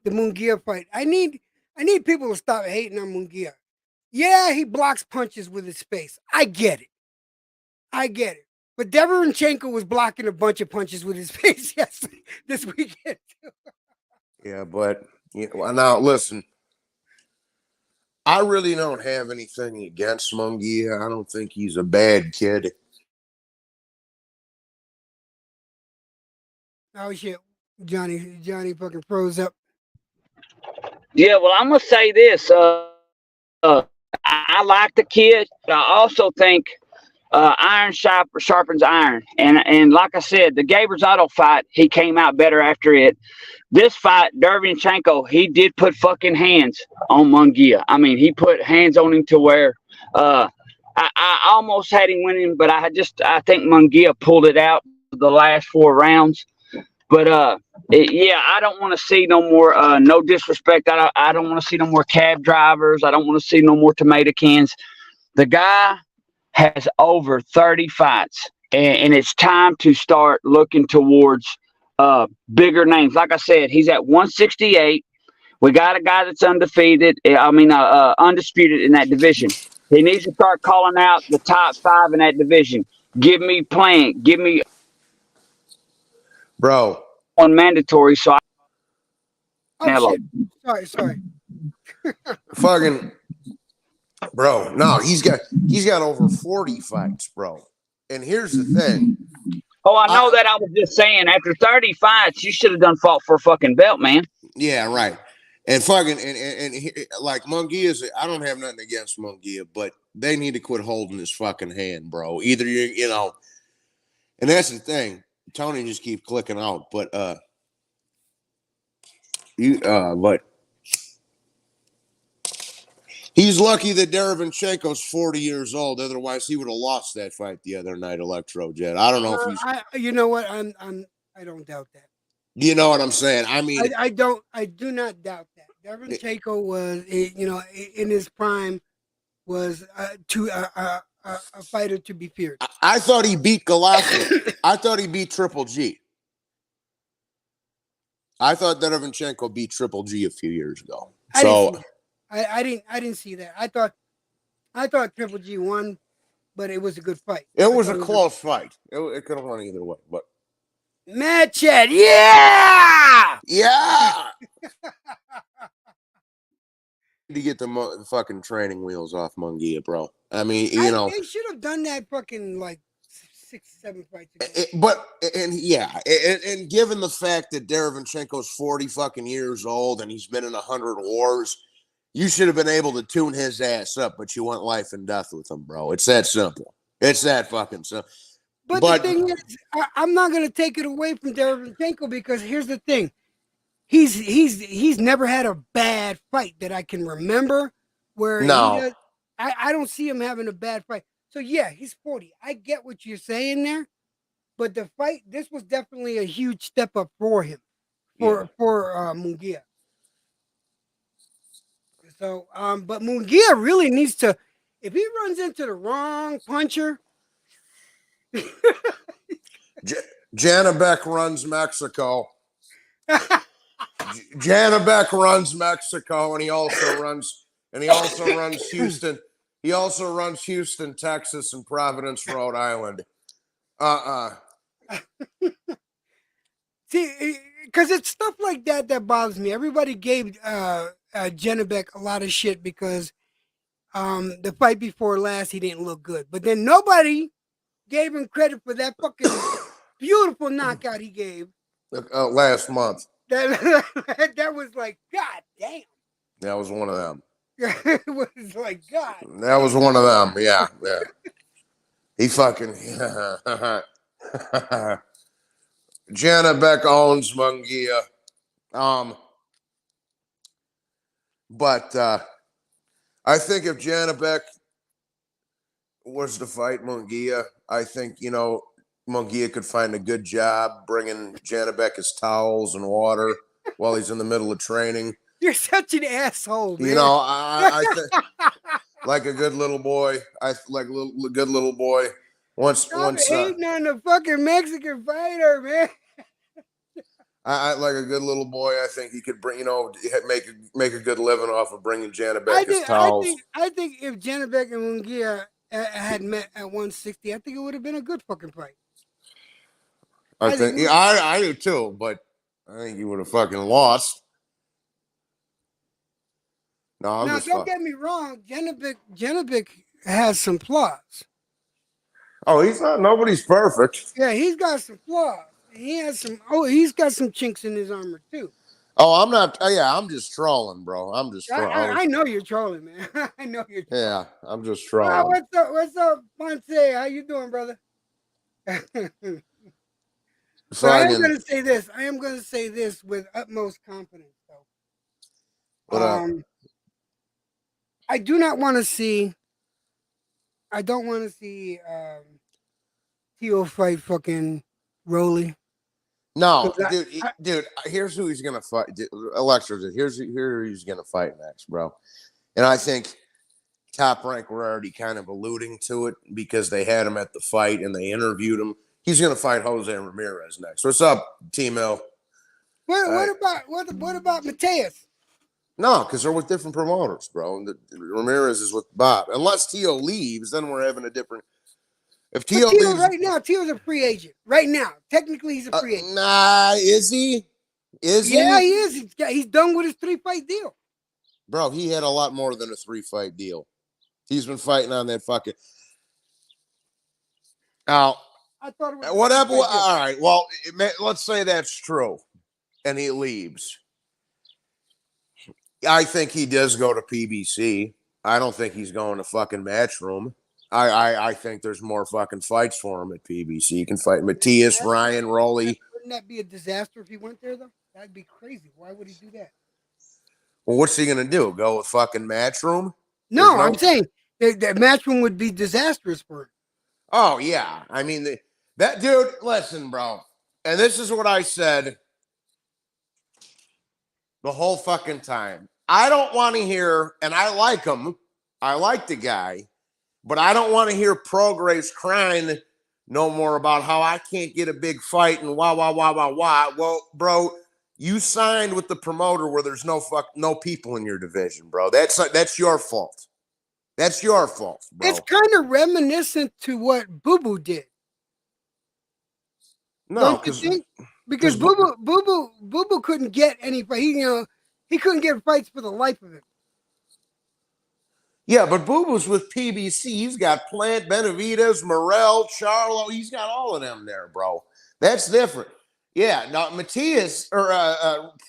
Munguia fight. I need people to stop hating on Munguia. Yeah, he blocks punches with his face. I get it. I get it. But Deverenchenko was blocking a bunch of punches with his face this weekend. Yeah, but now listen. I really don't have anything against Munguia. I don't think he's a bad kid. Oh shit, Johnny fucking froze up. Yeah, well, I'm gonna say this. I like the kid. I also think iron sharpens iron, and like I said, the Gabers Auto fight, he came out better after it. This fight, Derevyanchenko, he did put fucking hands on Munguia. I mean, he put hands on him to where I almost had him winning, but I think Munguia pulled it out the last 4 rounds. But yeah, I don't want to see no more. No disrespect. I don't want to see no more cab drivers. I don't want to see no more tomato cans. The guy has over 30 fights, and it's time to start looking towards bigger names. Like I said, he's at 168. We got a guy that's undefeated. Undisputed in that division. He needs to start calling out the top 5 in that division. Give me Plant. Give me Bro. one mandatory. So I. Oh shit! Sorry. Fucking bro. No, he's got over 40 fights, bro. And here's the thing. Oh, I know that. I was just saying, after 30 fights, you should have done fought for a fucking belt, man. Yeah, right. And fucking and like Munguia's, I don't have nothing against Munguia, but they need to quit holding his fucking hand, bro. Either you know, and that's the thing. Tony just keep clicking out, but he's lucky that Derevyanchenko's 40 years old. Otherwise, he would have lost that fight the other night, Electro Jet. I don't know if he's. You know what? I don't doubt that. You know what I'm saying? I mean, I do not doubt that. Derevyanchenko was, in his prime, was a fighter to be feared. I thought he beat Golovkin. I thought he beat Triple G. I thought Derevyanchenko beat Triple G a few years ago. I didn't see that. I thought Triple G won, but it was a good fight. It was a close fight. It could have won either way, but Matt Chad, yeah. To get the fucking training wheels off Munguia, bro. I mean, they should have done that fucking like 6-7 fights ago. And given the fact that Derevyanchenko's 40 fucking years old and he's been in 100 wars, you should have been able to tune his ass up, but you want life and death with him, bro. It's that simple. It's that fucking simple. But the thing is, I'm not going to take it away from Derevyanchenko because here's the thing. He's never had a bad fight that I can remember where I don't see him having a bad fight. So yeah, he's 40. I get what you're saying there, but the fight, this was definitely a huge step up for him, for Munguia. So, but Munguia really needs to, if he runs into the wrong puncher. Janabek runs Mexico. Janabek runs Mexico, and he also runs Houston. He also runs Houston, Texas, and Providence, Rhode Island. See, because it's stuff like that that bothers me. Everybody gave Janabek a lot of shit because the fight before last he didn't look good, but then nobody gave him credit for that fucking beautiful knockout he gave last month. That was like, God damn. That was one of them. It was like, God. That was one of them. Yeah. He fucking. Janabek owns Munguia. But I think if Janabek was to fight Munguia, I think, Munguia could find a good job bringing Janabek his towels and water while he's in the middle of training. You're such an asshole, man. I think like a good little boy. Good little boy. Once hating on the fucking Mexican fighter, man. I like a good little boy. I think he could bring, make a good living off of bringing Janabek his towels. I think if Janabek and Munguia had met at 160, I think it would have been a good fucking fight. I do too, but I think he would have fucking lost. No, now, don't get me wrong. Janabek has some flaws. Oh, he's not. Nobody's perfect. Yeah, he's got some flaws. he has some. Oh, he's got some chinks in his armor too. Oh, I'm not. Yeah, I'm just trolling, bro. I'm just trolling. I know you're trolling, man. I know you're trolling. Yeah, I'm just Oh, trolling. what's up? What's up, Monte? How you doing, brother? But I am Fucking going to say this. I am going to say this with utmost confidence, though. what up? I do not want to see. I don't want to see Tio fight fucking Rolly. No, 'Cause dude. Here's who he's gonna fight. Electra. Here's who he's gonna fight next, bro. And I think Top Rank were already kind of alluding to it because they had him at the fight and they interviewed him. He's gonna fight Jose Ramirez next. What's up, T-Mill? what about Mateus? No, because they're with different promoters, bro. Ramirez is with Bob. Unless Tio leaves, then we're having a different. If But Tio Tio leaves, right now, Tio's a free agent. Right now, technically, he's a free agent. nah, is he? Is Yeah, he? he is. He's done with his 3-fight deal. Bro, he had a lot more than a 3-fight deal. He's been fighting on that fucking. Now, I thought it was whatever. a 3-fight deal. All right. Well, let's say that's true, and he leaves. I think he does go to PBC. I don't think he's going to fucking Matchroom. I think there's more fucking fights for him at PBC. You can fight Matias, Ryan, Rolly. Wouldn't that be a disaster if he went there, though? That'd be crazy. Why would he do that? Well, what's he gonna do? Go with fucking Matchroom? No, I'm saying that Matchroom would be disastrous for him. Oh yeah, I mean that dude. Listen, bro, and this is what I said the whole fucking time. I don't want to hear, and I like him. I like the guy, but I don't want to hear Prograis crying no more about how I can't get a big fight and wah wah wah wah wah. Well, bro, you signed with the promoter where there's no people in your division, bro. That's your fault. That's your fault, bro. It's kind of reminiscent to what Boo Boo did. No, Don't you think? Because Boo Boo couldn't get any fight. He couldn't get fights for the life of him. Yeah, but Boo Boo's with PBC. He's got Plant, Benavides, Morel, Charlo. He's got all of them there, bro. That's different. Yeah, now Matias or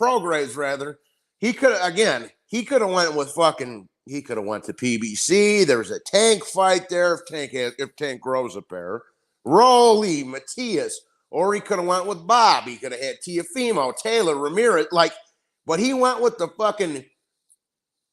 Prograis rather. He could have went with fucking. He could have went to PBC. There was a Tank fight there. If Tank grows a pair, Rolly, Matias, or he could have went with Bob. He could have had Tiafimo, Taylor, Ramirez. But he went with the fucking.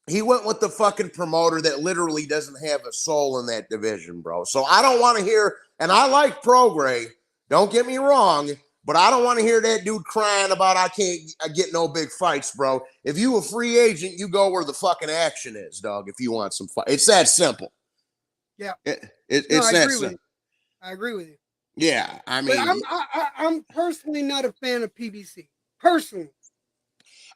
He went with the fucking promoter that literally doesn't have a soul in that division, bro. So I don't want to hear, and I like Prograis, don't get me wrong, but I don't want to hear that dude crying about I can't get no big fights, bro. If you a free agent, you go where the fucking action is, dog, if you want some fight. It's that simple. Yeah. It's that simple. I agree with you. Yeah, I mean. But I'm personally not a fan of PBC. Personally.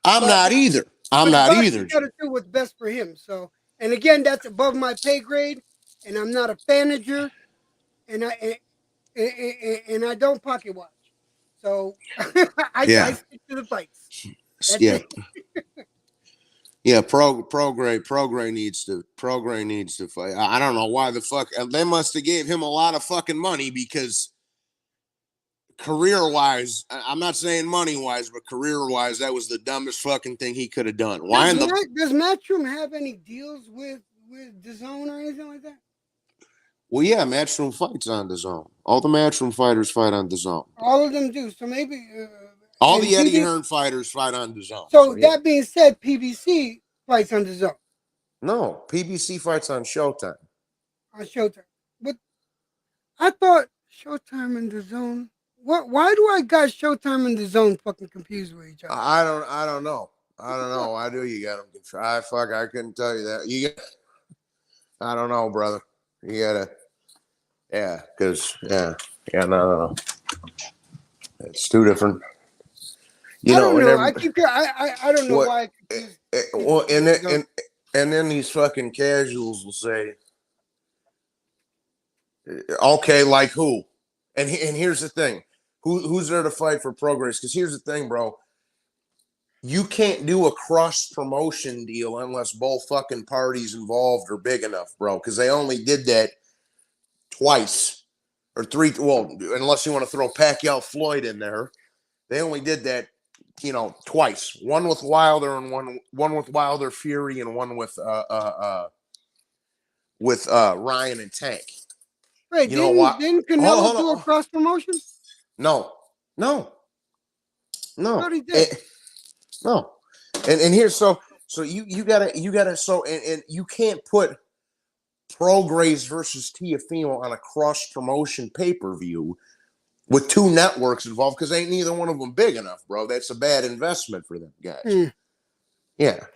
I'm not either. I'm not either. Got to do what's best for him. So, and again, that's above my pay grade, and I'm not a fanager, and I don't pocket watch. So I stick to the fights. Yeah. Yeah, Prograis needs to fight. I don't know why the fuck they must have gave him a lot of fucking money because career-wise, I'm not saying money-wise, but career-wise, that was the dumbest fucking thing he could have done. Does Matchroom have any deals with DAZN or anything like that? Well, yeah, Matchroom fights on DAZN. All the Matchroom fighters fight on DAZN. All of them do. So maybe all the Eddie Hearn fighters fight on DAZN. So that being said, PBC fights on DAZN. No, PBC fights on Showtime. On Showtime, but I thought Showtime and DAZN. Why do I got Showtime and DAZN fucking confused with each other? I don't know. Why do you got them confused? I couldn't tell you that. I don't know, brother. You gotta. Yeah, because no. It's two different. I don't know. I don't know why. Well, and then these fucking casuals will say, okay, like who? And here's the thing. Who's there to fight for Prograis? Because here's the thing, bro. You can't do a cross-promotion deal unless both fucking parties involved are big enough, bro. Because they only did that twice. or three. Well, unless you want to throw Pacquiao Floyd in there, they only did that, twice. One with Wilder and one with Wilder Fury and one with Ryan and Tank. Wait, You know what? didn't Hold Canelo on. do a cross promotion? No. I thought he did. No. And here's so you gotta so and you can't put Prograis versus Tiafimo on a cross promotion pay-per-view with two networks involved because ain't neither one of them big enough, bro. That's a bad investment for them guys. Yeah.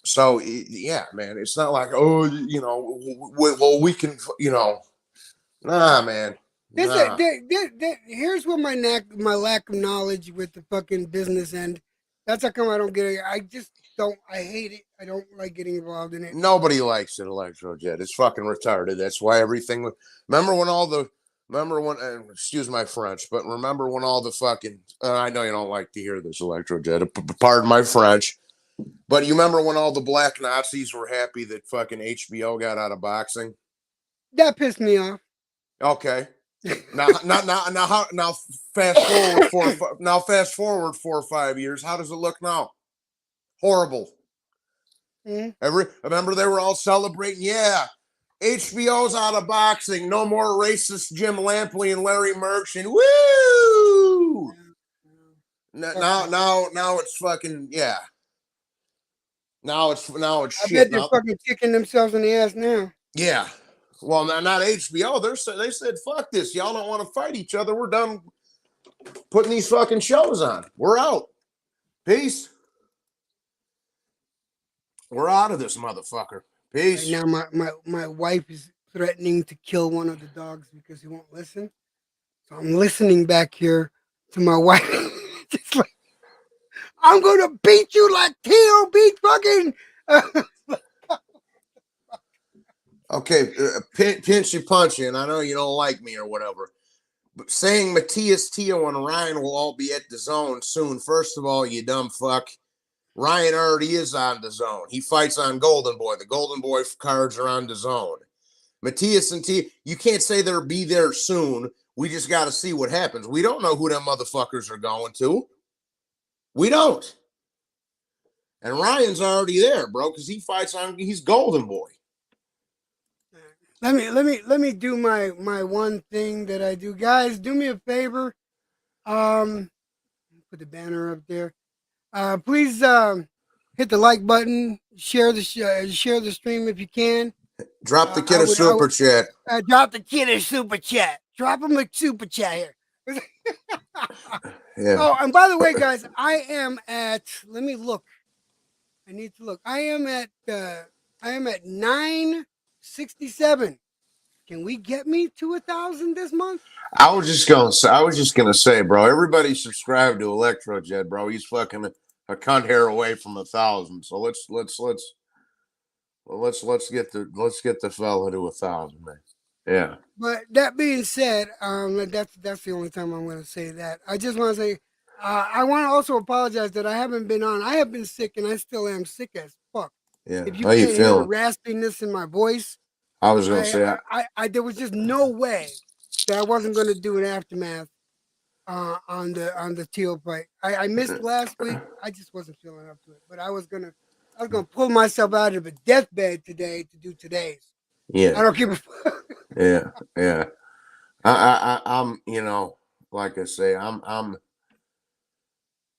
So yeah, man, it's not like well we can nah, man. Nah. Here's what my lack of knowledge with the fucking business end. That's how come I don't get it. I just don't. I hate it. I don't like getting involved in it. Nobody likes it, Electrojet. It's fucking retarded. That's why everything. Remember when excuse my French, but remember when all the fucking. I know you don't like to hear this, Electrojet. Pardon my French. But you remember when all the black Nazis were happy that fucking HBO got out of boxing? That pissed me off. Okay. Now fast forward 4 or 5 years. How does it look now? Horrible. Remember they were all celebrating. Yeah, HBO's out of boxing. No more racist Jim Lampley and Larry Merchant. Woo! Now it's fucking yeah. Now it's I shit. bet they're fucking kicking themselves in the ass now. Yeah. Well, not HBO. They said, fuck this. Y'all don't want to fight each other. We're done putting these fucking shows on. We're out. Peace. We're out of this motherfucker. Peace. Right now, my wife is threatening to kill one of the dogs because he won't listen. So I'm listening back here to my wife. Just like, I'm going to beat you like Tio beat fucking... Okay, pinch you, punch you, and I know you don't like me or whatever, but saying Matthias, Tio, and Ryan will all be at the zone soon. First of all, you dumb fuck. Ryan already is on the zone. He fights on Golden Boy. The Golden Boy cards are on the zone. Matthias and Tio, you can't say they'll be there soon. We just got to see what happens. We don't know who them motherfuckers are going to. We don't. And Ryan's already there, bro, because he's Golden Boy. Let me do my one thing that I do. Guys, do me a favor. Put the banner up there. Please hit the like button, share the stream if you can. Drop the kid a super chat. Drop the kid a super chat. Drop him a super chat here. Yeah. Oh, and by the way, guys, I am at. Let me look. I need to look. I am at 967. Can we get me to 1,000 this month? I was just gonna say, bro. Everybody subscribe to Electrojet, bro. He's fucking a cunt hair away from 1,000. So let's get the fella to 1,000, man. Yeah. But that being said, that's the only time I'm going to say that. I just want to say, I want to also apologize that I haven't been on. I have been sick, and I still am sick as fuck. Yeah. If you How you can't hear the feeling? raspiness in my voice, I was gonna say, there was just no way that I wasn't going to do an aftermath on the teal fight. I missed last week. I just wasn't feeling up to it, but I was gonna pull myself out of a deathbed today to do today's. yeah. I don't give a fuck. Yeah. I'm, like I say,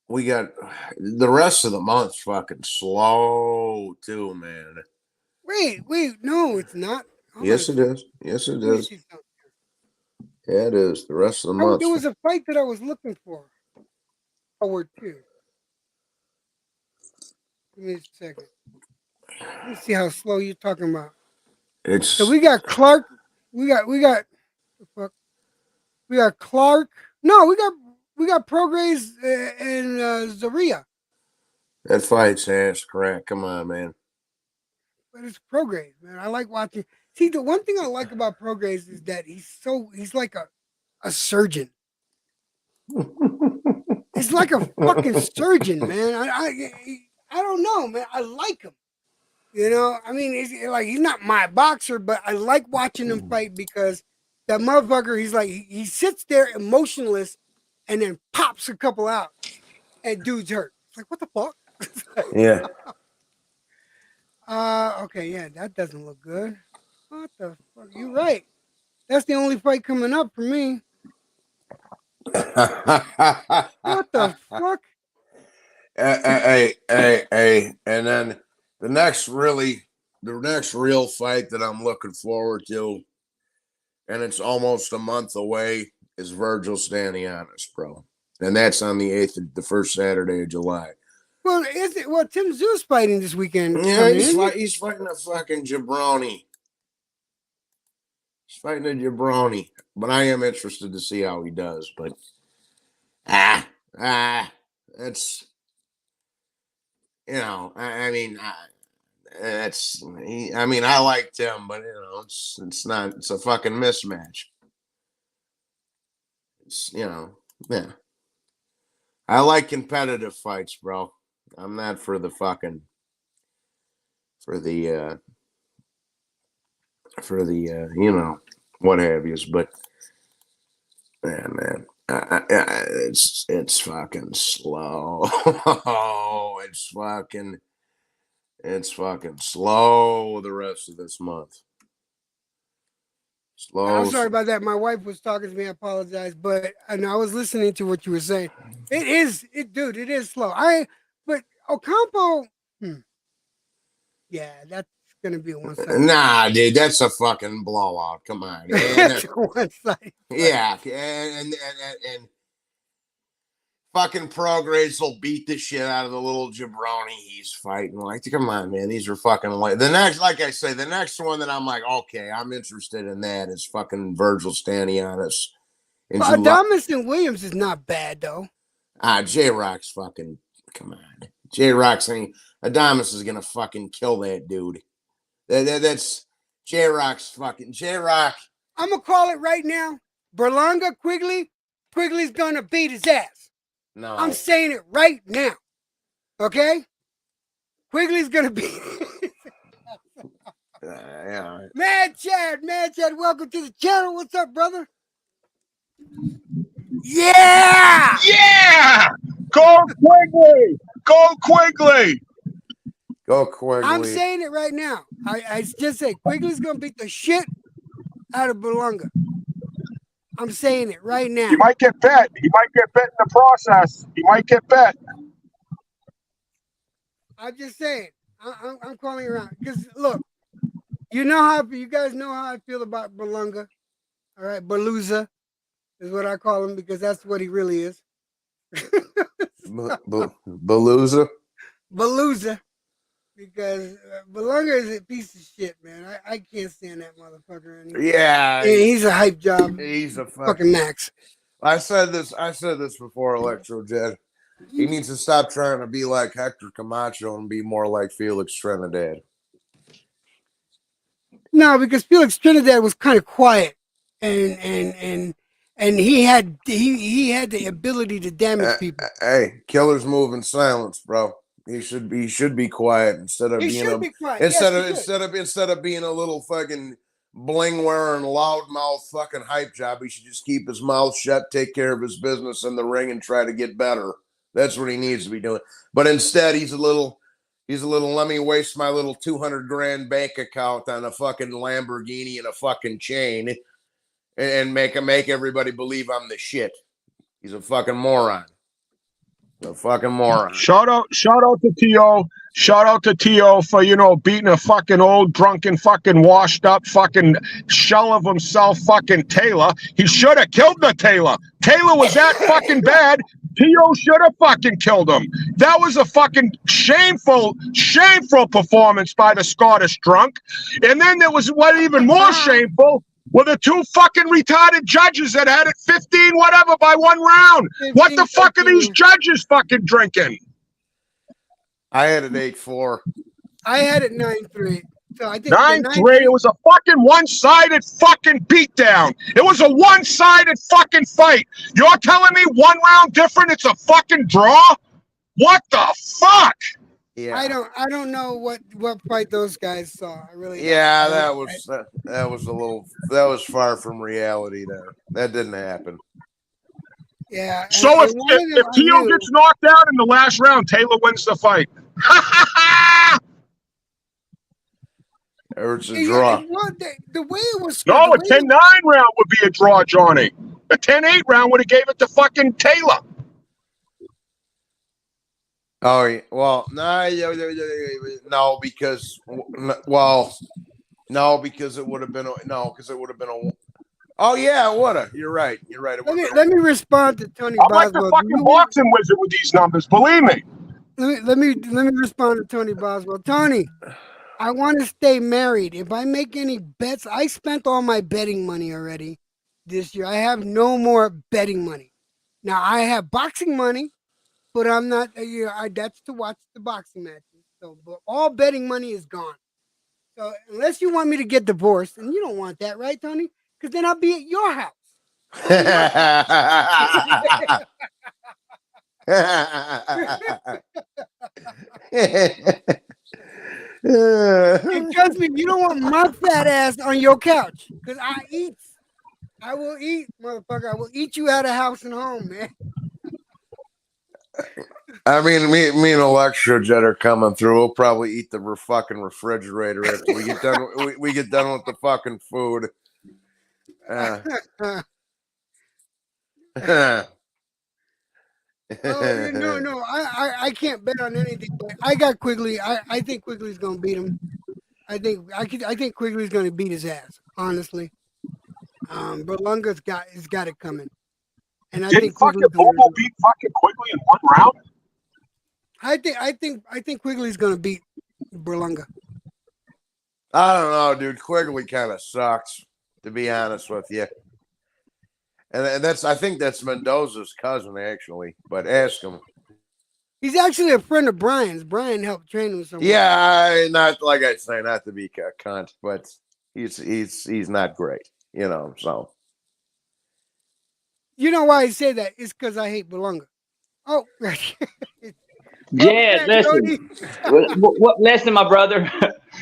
we got the rest of the month's fucking slow too, man. Wait, no, it's not. Yes, it is. Yes, it is. Yeah, it is. The rest of the month. There was a fight that I was looking for. Forward to. Give me a second. Let me see how slow you're talking about. So we got Clark. We got Clark. No, we got Prograis and Zaria. That fight's ass crack. Come on, man. But it's Prograis, man. I like watching. See, the one thing I like about Prograis is that he's like a surgeon. He's like a fucking surgeon, man. I don't know, man. I like him. I mean, he's not my boxer, but I like watching him fight because That motherfucker, he's like, he sits there emotionless and then pops a couple out and dude's hurt. It's like, what the fuck? Yeah. Okay, yeah, that doesn't look good. What the fuck? You're right. That's the only fight coming up for me. What the fuck? Hey, and then the next real fight that I'm looking forward to, and it's almost a month away, is Virgil Stanionis, bro. And that's on the 8th, the first Saturday of July. Well, is it? Well, Tim Zoo's fighting this weekend. Yeah, he's fighting a fucking jabroni. He's fighting a jabroni. But I am interested to see how he does. But it's, I mean, that's. I mean, I liked him, but it's not. It's a fucking mismatch. It's yeah. I like competitive fights, bro. I'm not for the fucking what have yous, but yeah, man, it's fucking slow. It's fucking slow the rest of this month. Slow. I'm sorry about that. My wife was talking to me. I apologize, but and I was listening to what you were saying. It is slow. But Ocampo, yeah, that's gonna be a one-sided. Nah, dude, that's a fucking blowout. Come on, that's a one-sided. Yeah, and fucking Prograis will beat the shit out of the little jabroni he's fighting. Like, come on, man, these are fucking the next. Like I say, the next one that I'm like, okay, I'm interested in that is fucking Virgil Stanionis. Well, Adamas and Williams is not bad though. J-Rock's fucking, come on. J-Rock's saying Adamas is gonna fucking kill that dude. That's J-Rock's fucking J-Rock. I'm gonna call it right now. Berlanga Quigley's gonna beat his ass. No, I'm saying it right now. Okay? Quigley's gonna beat. Yeah. Mad Chad, welcome to the channel. What's up, brother? Yeah! Yeah! Go Quigley! Go Quigley! Go Quigley. I'm saying it right now. I just say Quigley's gonna beat the shit out of Berlanga. I'm saying it right now. He might get bet. He might get bet in the process. He might get bet. I'm just saying. I'm calling around because look, you guys know how I feel about Berlanga. All right, Beluza is what I call him because that's what he really is. Beluza. Beluza, because Berlanga is a piece of shit, man. I can't stand that motherfucker anymore. Yeah, he's a hype job. He's a fucking Max. I said this before, Electrojet. He needs to stop trying to be like Hector Camacho and be more like Felix Trinidad. No, because Felix Trinidad was kind of quiet, and he had the ability to damage people. Hey, killers move in silence, bro. He should be quiet instead of being a little fucking bling wearing loudmouth fucking hype job. He should just keep his mouth shut, take care of his business in the ring, and try to get better. That's what he needs to be doing. But instead, he's a little. Let me waste my little $200,000 bank account on a fucking Lamborghini and a fucking chain, and make everybody believe I'm the shit. He's a fucking moron. A fucking moron. Shout out to T.O. Shout out to T.O. for, beating a fucking old, drunken, fucking washed up fucking shell of himself fucking Taylor. He should have killed the Taylor. Taylor was that fucking bad. T.O. should have fucking killed him. That was a fucking shameful performance by the Scottish drunk. And then there was what even more shameful were the two fucking retarded judges that had it 15 whatever by one round. 15, what the fuck 15. Are these judges fucking drinking? I had it 8-4. I had it 9-3. So I think 9-3. It was a fucking one-sided fucking beatdown. It was a one-sided fucking fight. You're telling me one round different? It's a fucking draw? What the fuck? Yeah. I don't know what fight those guys saw. I really don't. Yeah, that was a little that was far from reality there. That didn't happen. Yeah, So and one of them if I Tio knew. gets knocked out in the last round, Taylor wins the fight. Or it's a Yeah, draw. well, the way it was No, scored, the a way 10-9 round would be a draw, Johnny. A 10-8 round would have gave it to fucking Taylor. Oh, yeah. Well, no, because no, because it would have been a. Oh yeah, it would have. You're right. You're right. It let me respond to Tony I'm like the Boswell. fucking boxing wizard with these numbers. Believe me. Let me respond to Tony Boswell. Tony, I want to stay married. If I make any bets, I spent all my betting money already this year. I have no more betting money. Now I have boxing money, but I'm not. That's to watch the boxing matches. So, but all betting money is gone. So unless you want me to get divorced, and you don't want that, right, Tony? Because then I'll be at your house. And trust me, you don't want my fat ass on your couch. Because I eat. I will eat, motherfucker. I will eat you out of house and home, man. I mean, me and Electrojet are coming through. We'll probably eat the fucking refrigerator after we get done. We get done with the fucking food. Oh no, I can't bet on anything. But I got Quigley. I think Quigley's gonna beat him. I think Quigley's gonna beat his ass. Honestly, Berlunga's got it coming, and I Didn't think fucking Quigley's gonna. Bobo beat fucking Quigley in one round? I think Quigley's gonna beat Berlunga. I don't know, dude. Quigley kind of sucks, to be honest with you. And I think that's Mendoza's cousin, actually. But ask him. He's actually a friend of Brian's. Brian helped train him so much. Yeah, not like I say, not to be a cunt, but he's not great, So You know why I say that? It's because I hate Berlunga. Oh, Jed, listen. Listen, my brother.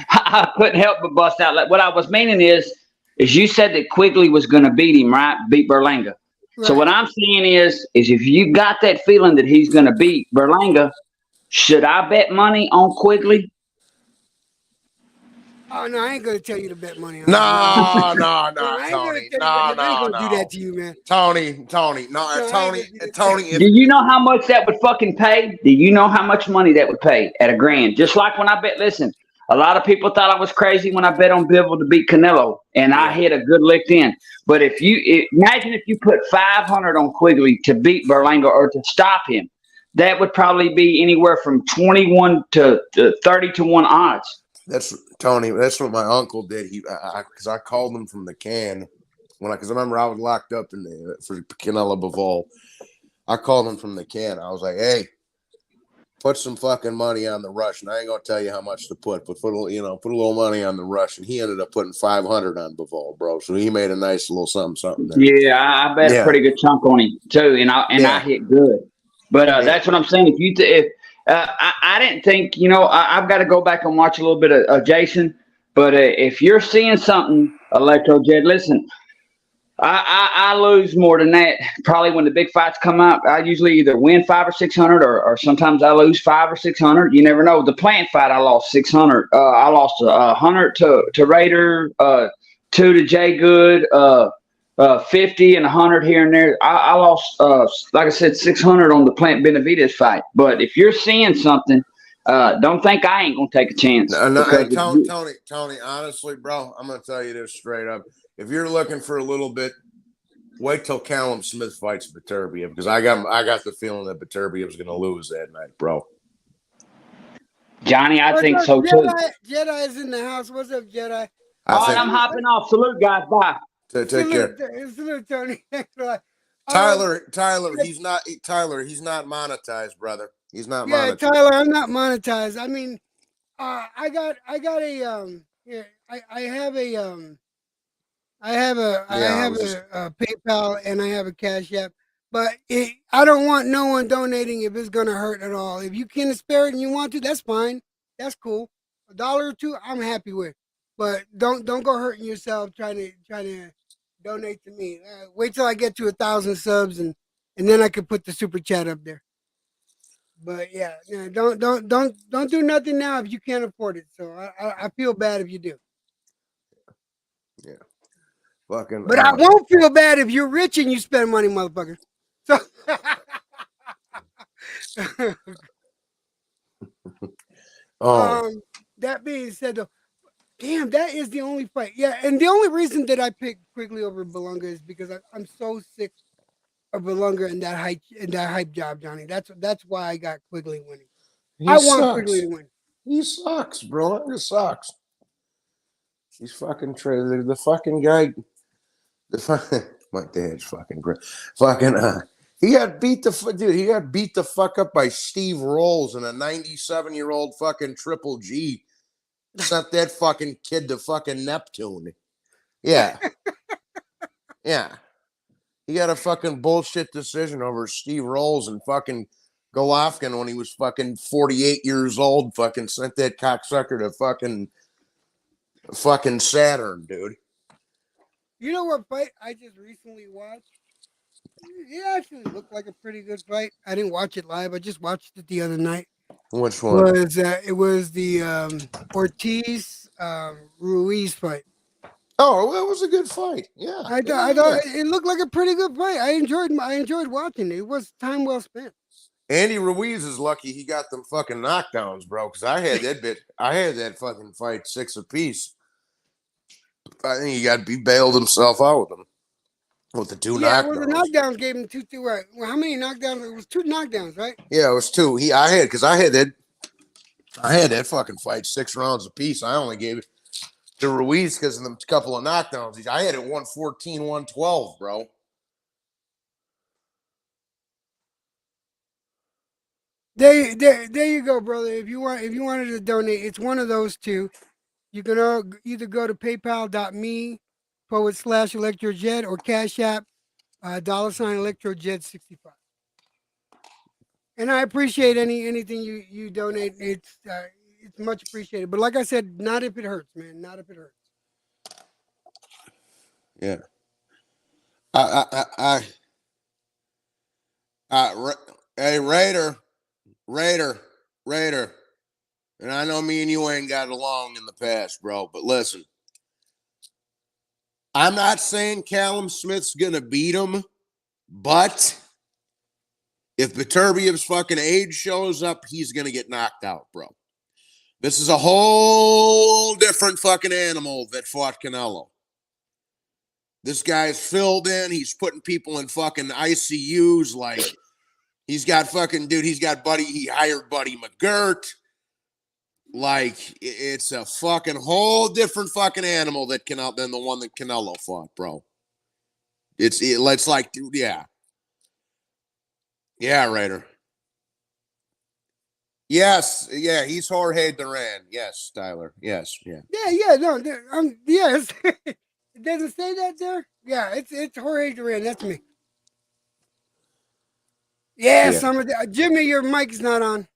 I couldn't help but bust out. Like, what I was meaning is you said that Quigley was going to beat him, right? Beat Berlanga. Right. So what I'm saying is if you got that feeling that he's going to beat Berlanga, should I bet money on Quigley? Oh no, I ain't gonna tell you to bet money on no, him. Tony, I ain't gonna do that to you, man. Tony, Tony. Do you know how much that would fucking pay? Do you know how much money that would pay at $1,000? Just like when I bet. Listen, a lot of people thought I was crazy when I bet on Bivol to beat Canelo, and I hit a good lick then. But imagine if you put 500 on Quigley to beat Berlanga or to stop him, that would probably be anywhere from 21 to 30 to 1 odds. That's Tony. That's what my uncle did. Because I called him from the can because I remember I was locked up for Canelo Bivol. I called him from the can. I was like, "Hey, put some fucking money on the rush." And I ain't gonna tell you how much to put, but put a little money on the rush. And he ended up putting 500 on Bivol, bro. So he made a nice little something there. Yeah, I bet a pretty good chunk on him too, and I hit good. But that's what I'm saying. I didn't think, I've got to go back and watch a little bit of Jason. But if you're seeing something, Electro Jed, listen, I lose more than that. Probably when the big fights come out, I usually either win 500 or 600, or sometimes I lose 500 or 600. You never know. The plant fight, I lost 600. I lost 100 to Raider, 2 to Jay Good, 50 and 100 here and there. I lost, like I said, 600 on the Plant Benavidez fight. But if you're seeing something, don't think I ain't gonna take a chance. No, hey, Tony, honestly, bro, I'm gonna tell you this straight up. If you're looking for a little bit, wait till Callum Smith fights Beterbiev, because I got the feeling that Beterbiev is gonna lose that night, bro. Johnny, I think so too. Jedi is in the house. What's up, Jedi? All right, I'm hopping off. Salute, guys. Bye. Take care. Salute, Tony. Tyler, he's not monetized, brother. He's not monetized. Yeah, Tyler, I'm not monetized. I mean, I have a PayPal and I have a Cash App. But I don't want no one donating if it's gonna hurt at all. If you can spare it and you want to, that's fine. That's cool. $1 or two, I'm happy with. But don't go hurting yourself trying to donate to me. Wait till I get to 1,000 subs and then I can put the super chat up there. But yeah, don't do nothing now if you can't afford it. So I feel bad if you do. Yeah. Fucking. But I won't feel bad if you're rich and you spend money, motherfucker. So that being said, though, damn, that is the only fight. Yeah, and the only reason that I picked Quigley over Belunga is because I'm so sick of Belunga and that hype job, Johnny. That's why I got Quigley winning. I want Quigley to win. He sucks, bro. He sucks. He's fucking the fucking guy. My dad's fucking great. Fucking he got beat dude. He got beat the fuck up by Steve Rolls and a 97-year-old fucking Triple G. Sent that fucking kid to fucking Neptune. Yeah. Yeah. He got a fucking bullshit decision over Steve Rolls and fucking Golovkin when he was fucking 48 years old. Fucking sent that cocksucker to fucking Saturn, dude. You know what fight I just recently watched? It actually looked like a pretty good fight. I didn't watch it live. I just watched it the other night. Which one? It was the Ortiz Ruiz fight. Oh, that was a good fight. Yeah, I thought it looked like a pretty good fight. I enjoyed watching it. It was time well spent. Andy Ruiz is lucky he got them fucking knockdowns, bro. Because I had that fucking fight 6 apiece. I think he bailed himself out with them. With the 2 knockdowns. Yeah, well, the knockdowns gave him 2. Right. Well, how many knockdowns? It was 2 knockdowns, right? Yeah, it was 2. I had that fucking fight 6 rounds apiece. I only gave it to Ruiz because of them couple of knockdowns. I had it 114, 112, bro. There you go, brother. If you wanted to donate, it's one of those 2. You can either go to paypal.me/ElectroJet or Cash App $ElectroJet65. And I appreciate anything you donate. It's much appreciated. But like I said, not if it hurts, man. Not if it hurts. Yeah. Hey, Raider. And I know me and you ain't got along in the past, bro. But listen, I'm not saying Callum Smith's gonna beat him, but if Beterbiev's fucking age shows up, he's gonna get knocked out, bro. This is a whole different fucking animal that fought Canelo. This guy's filled in. He's putting people in fucking ICUs. Like, he's got he hired Buddy McGirt. Like, it's a fucking whole different fucking animal than the one that Canelo fought, bro. It's like, yeah. Yeah, Raider. Yes, yeah, he's Jorge Duran. Yes, Tyler. Yes, yeah. Yeah, no, yes. It doesn't say that there. Yeah, it's Jorge Duran. That's me. Yes, yeah. Jimmy, your mic's not on.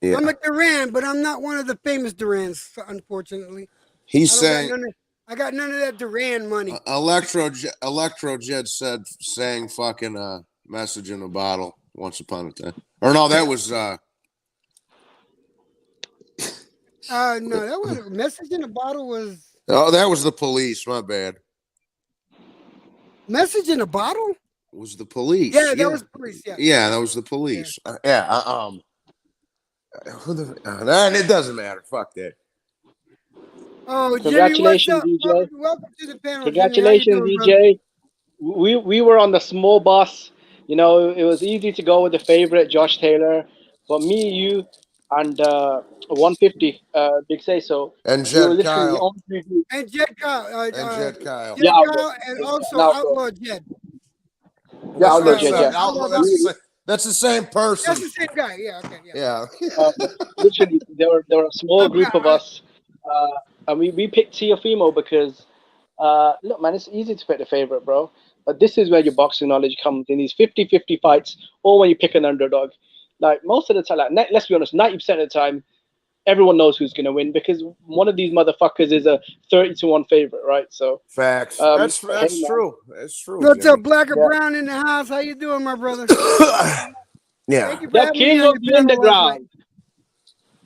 Yeah. I'm a Duran, but I'm not one of the famous Durans, unfortunately. He's saying I got none of that Duran money. Electrojet saying fucking message in a bottle once upon a time. Or no, that was no, that was a message in a bottle was that was the police, my bad. Message in a bottle? Was the police. Yeah, that was police, yeah. Yeah, that was the police. Yeah, it doesn't matter. Fuck that. Oh, congratulations, Jimmy, DJ. Welcome to the panel. Congratulations, Jimmy. DJ. We were on the small bus. You know, it was easy to go with the favorite, Josh Taylor. But me, you, and 150, Big Say so. And Jed Kyle. And Jed Kyle. Jed Kyle. Jed Kyle and also Outlaw Jed. Yeah, Outlaw Jed. Yeah. That's the same person. That's the same guy. Yeah. Okay. Yeah. Literally, there were a small group of us, and we picked Teofimo because look, man, it's easy to pick the favorite, bro. this is where your boxing knowledge comes in these 50-50 fights, or when you pick an underdog. Like most of the time, like, let's be honest, 90% of the time, everyone knows who's going to win because one of these motherfuckers is a 30-1 favorite, right? So, Facts. hey, That's man. true. That's true, What's up, Jimmy. Black or Yeah. Brown in the house? How you doing, my brother? Yeah. Thank you for The having me king on of your the panel last night. underground.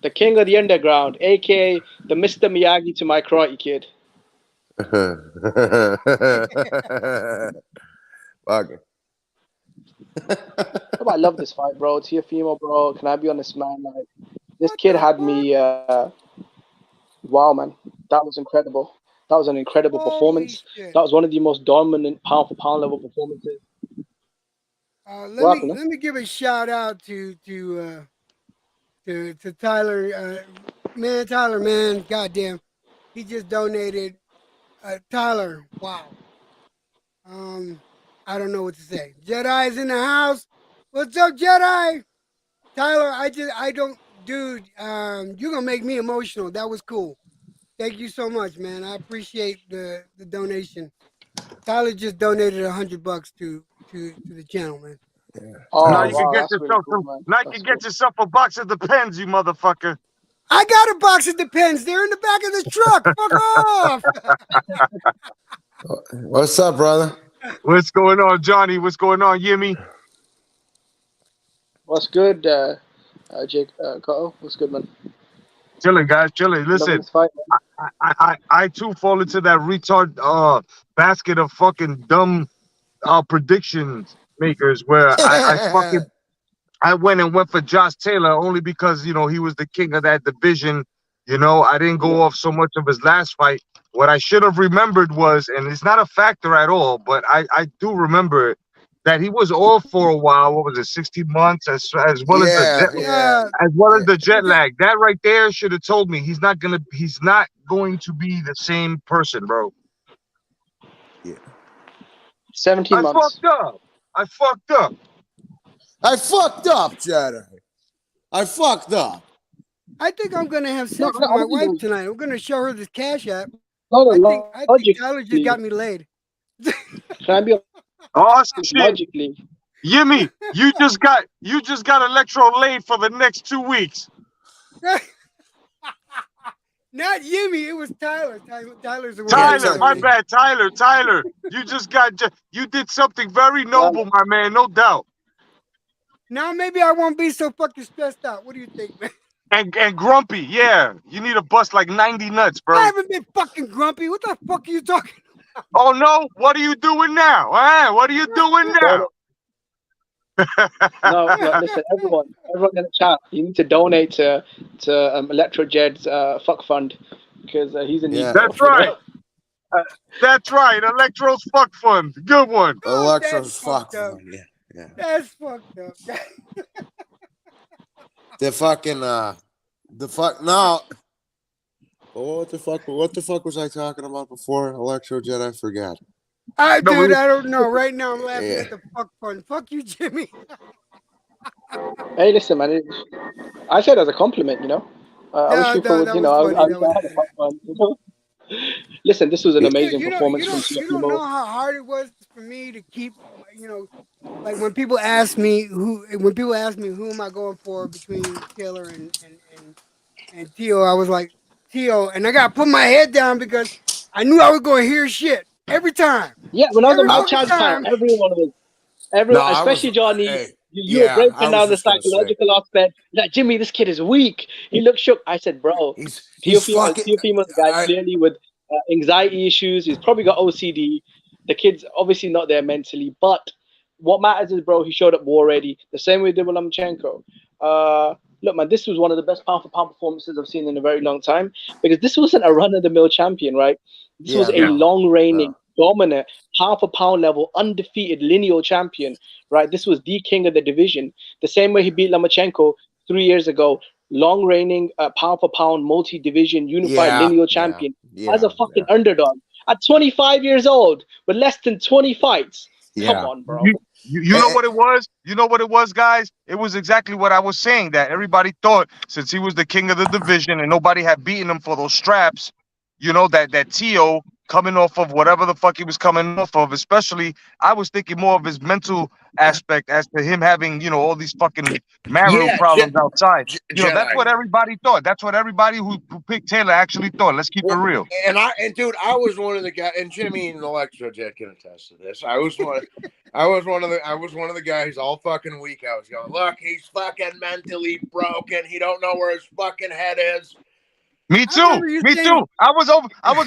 The king of the underground, aka the Mr. Miyagi to my Karate Kid. Fucking. Oh, I love this fight, bro. Teofimo, bro. Can I be honest, man? Like, this What kid the had fuck? me. Wow, man, that was incredible. That was an incredible Holy performance. shit! That was one of the most dominant pound for pound level performances. Let What me happened? let me give a shout out to Tyler. Man, Tyler, man, goddamn, he just donated. Tyler, wow. I don't know what to say. Jedi's in the house. What's up, Jedi? Tyler, I don't, dude. You're gonna make me emotional. That was cool. Thank you so much, man. I appreciate the donation. Tyler just donated $100 to the channel, man. Now Oh you can wow, get that's really yourself cool, some. man. Now you That's can cool. get yourself a box of Depends, you motherfucker. I got a box of Depends. They're in the back of the truck. Fuck off. What's up, brother? What's going on, Johnny? What's going on, Yimmy? What's good, Jake? Cotto? What's good, man? Chilling, guys, chilling. Loving Listen, this fight, man. I too fall into that retard basket of fucking dumb predictions makers where I went for Josh Taylor only because he was the king of that division. I didn't Yeah, go off so much of his last fight. What I should have remembered was, and it's not a factor at all, but I do remember it, that he was off for a while. What was it, 16 months, as well as the yeah, Yeah, yeah. jet because lag. That right there should have told me he's not going to be the same person, bro. Yeah. 17 I months. fucked up. I fucked up. I fucked up, Jedi. I fucked up. I think I'm gonna have No, sex with I my don't wife know. tonight. I'm gonna show her this cash app. No, I think Tyler just logically, got me laid. can I be Oh honest? shit, Logically, Yimmy, you just got electro laid for the next 2 weeks. Not Yimmy. It was Tyler. Tyler's the one Yeah, who Tyler, my donated. bad, Tyler, you did something very yeah, noble, my man, no doubt. Now maybe I won't be so fucking stressed out. What do you think, man? And grumpy, yeah. You need to bust like 90 nuts, I bro. haven't been fucking grumpy. What the fuck are you talking? Oh no, what are you doing now? What are you doing no, now? no, look, listen, everyone in the chat, you need to donate to Electro Jed's fuck fund because he's in need yeah. of, That's right. That's right. Electro's fuck fund. Good one. Oh, that's Electro's fucked fucked. up. Yeah, yeah. That's fucked up. The fucking the fuck no. Oh, what the fuck was I talking about before? Electro Jet, I forgot. No, Dude, I don't know. Right now, I'm laughing Yeah. at the fuck fun. Fuck you, Jimmy. Hey, listen, man, I said as a compliment, I wish No, people no, would, that was I funny. wish That I was had a funny. fuck fund. Listen, this was an Dude, amazing you know, you performance from don't, you don't Teofimo. know how hard it was for me to keep, you know, like when people ask me who am I going for between Taylor and Tio, I was like Tio, and I got to put my head down because I knew I was going to hear shit Yeah, when I was on every my I, fucking chance time, time. no, everyone, I was especially Johnny, hey, you were yeah, I breaking was down the just gonna say psychological aspect. Like, Jimmy, this kid is weak. He looks shook. I said, bro, he's fucking Teofimo's a guy I clearly with anxiety issues. He's probably got OCD. The kid's obviously not there mentally, but what matters is, bro, he showed up war ready. The same way he did with Lomachenko. Look, man, this was one of the best pound for pound performances I've seen in a very long time because this wasn't a run of the mill champion, right? This was yeah, a Yeah. no. long reigning, No. dominant, half a pound level, undefeated lineal champion, right? This was the king of the division. The same way he beat Lomachenko 3 years ago, long reigning, pound for pound, multi division, unified Yeah, lineal yeah, champion as yeah, a fucking yeah. underdog at 25 years old with less than 20 fights. Come Yeah. on, bro. You know Eh, what it was? You know what it was, guys? It was exactly what I was saying, that everybody thought since he was the king of the division and nobody had beaten him for those straps, that Tio coming off of whatever the fuck he was coming off of. Especially, I was thinking more of his mental aspect as to him having, all these fucking marital Yeah, problems outside. That's Jedi. what everybody thought. That's what everybody who picked Taylor actually thought. Let's keep it Well, real. and dude, I was one of the guys, and Jimmy and Electro Jet can attest to this. I was one of the guys all fucking week. I was going, look, he's fucking mentally broken. He don't know where his fucking head is. Me I too. remember you Me saying, too. I was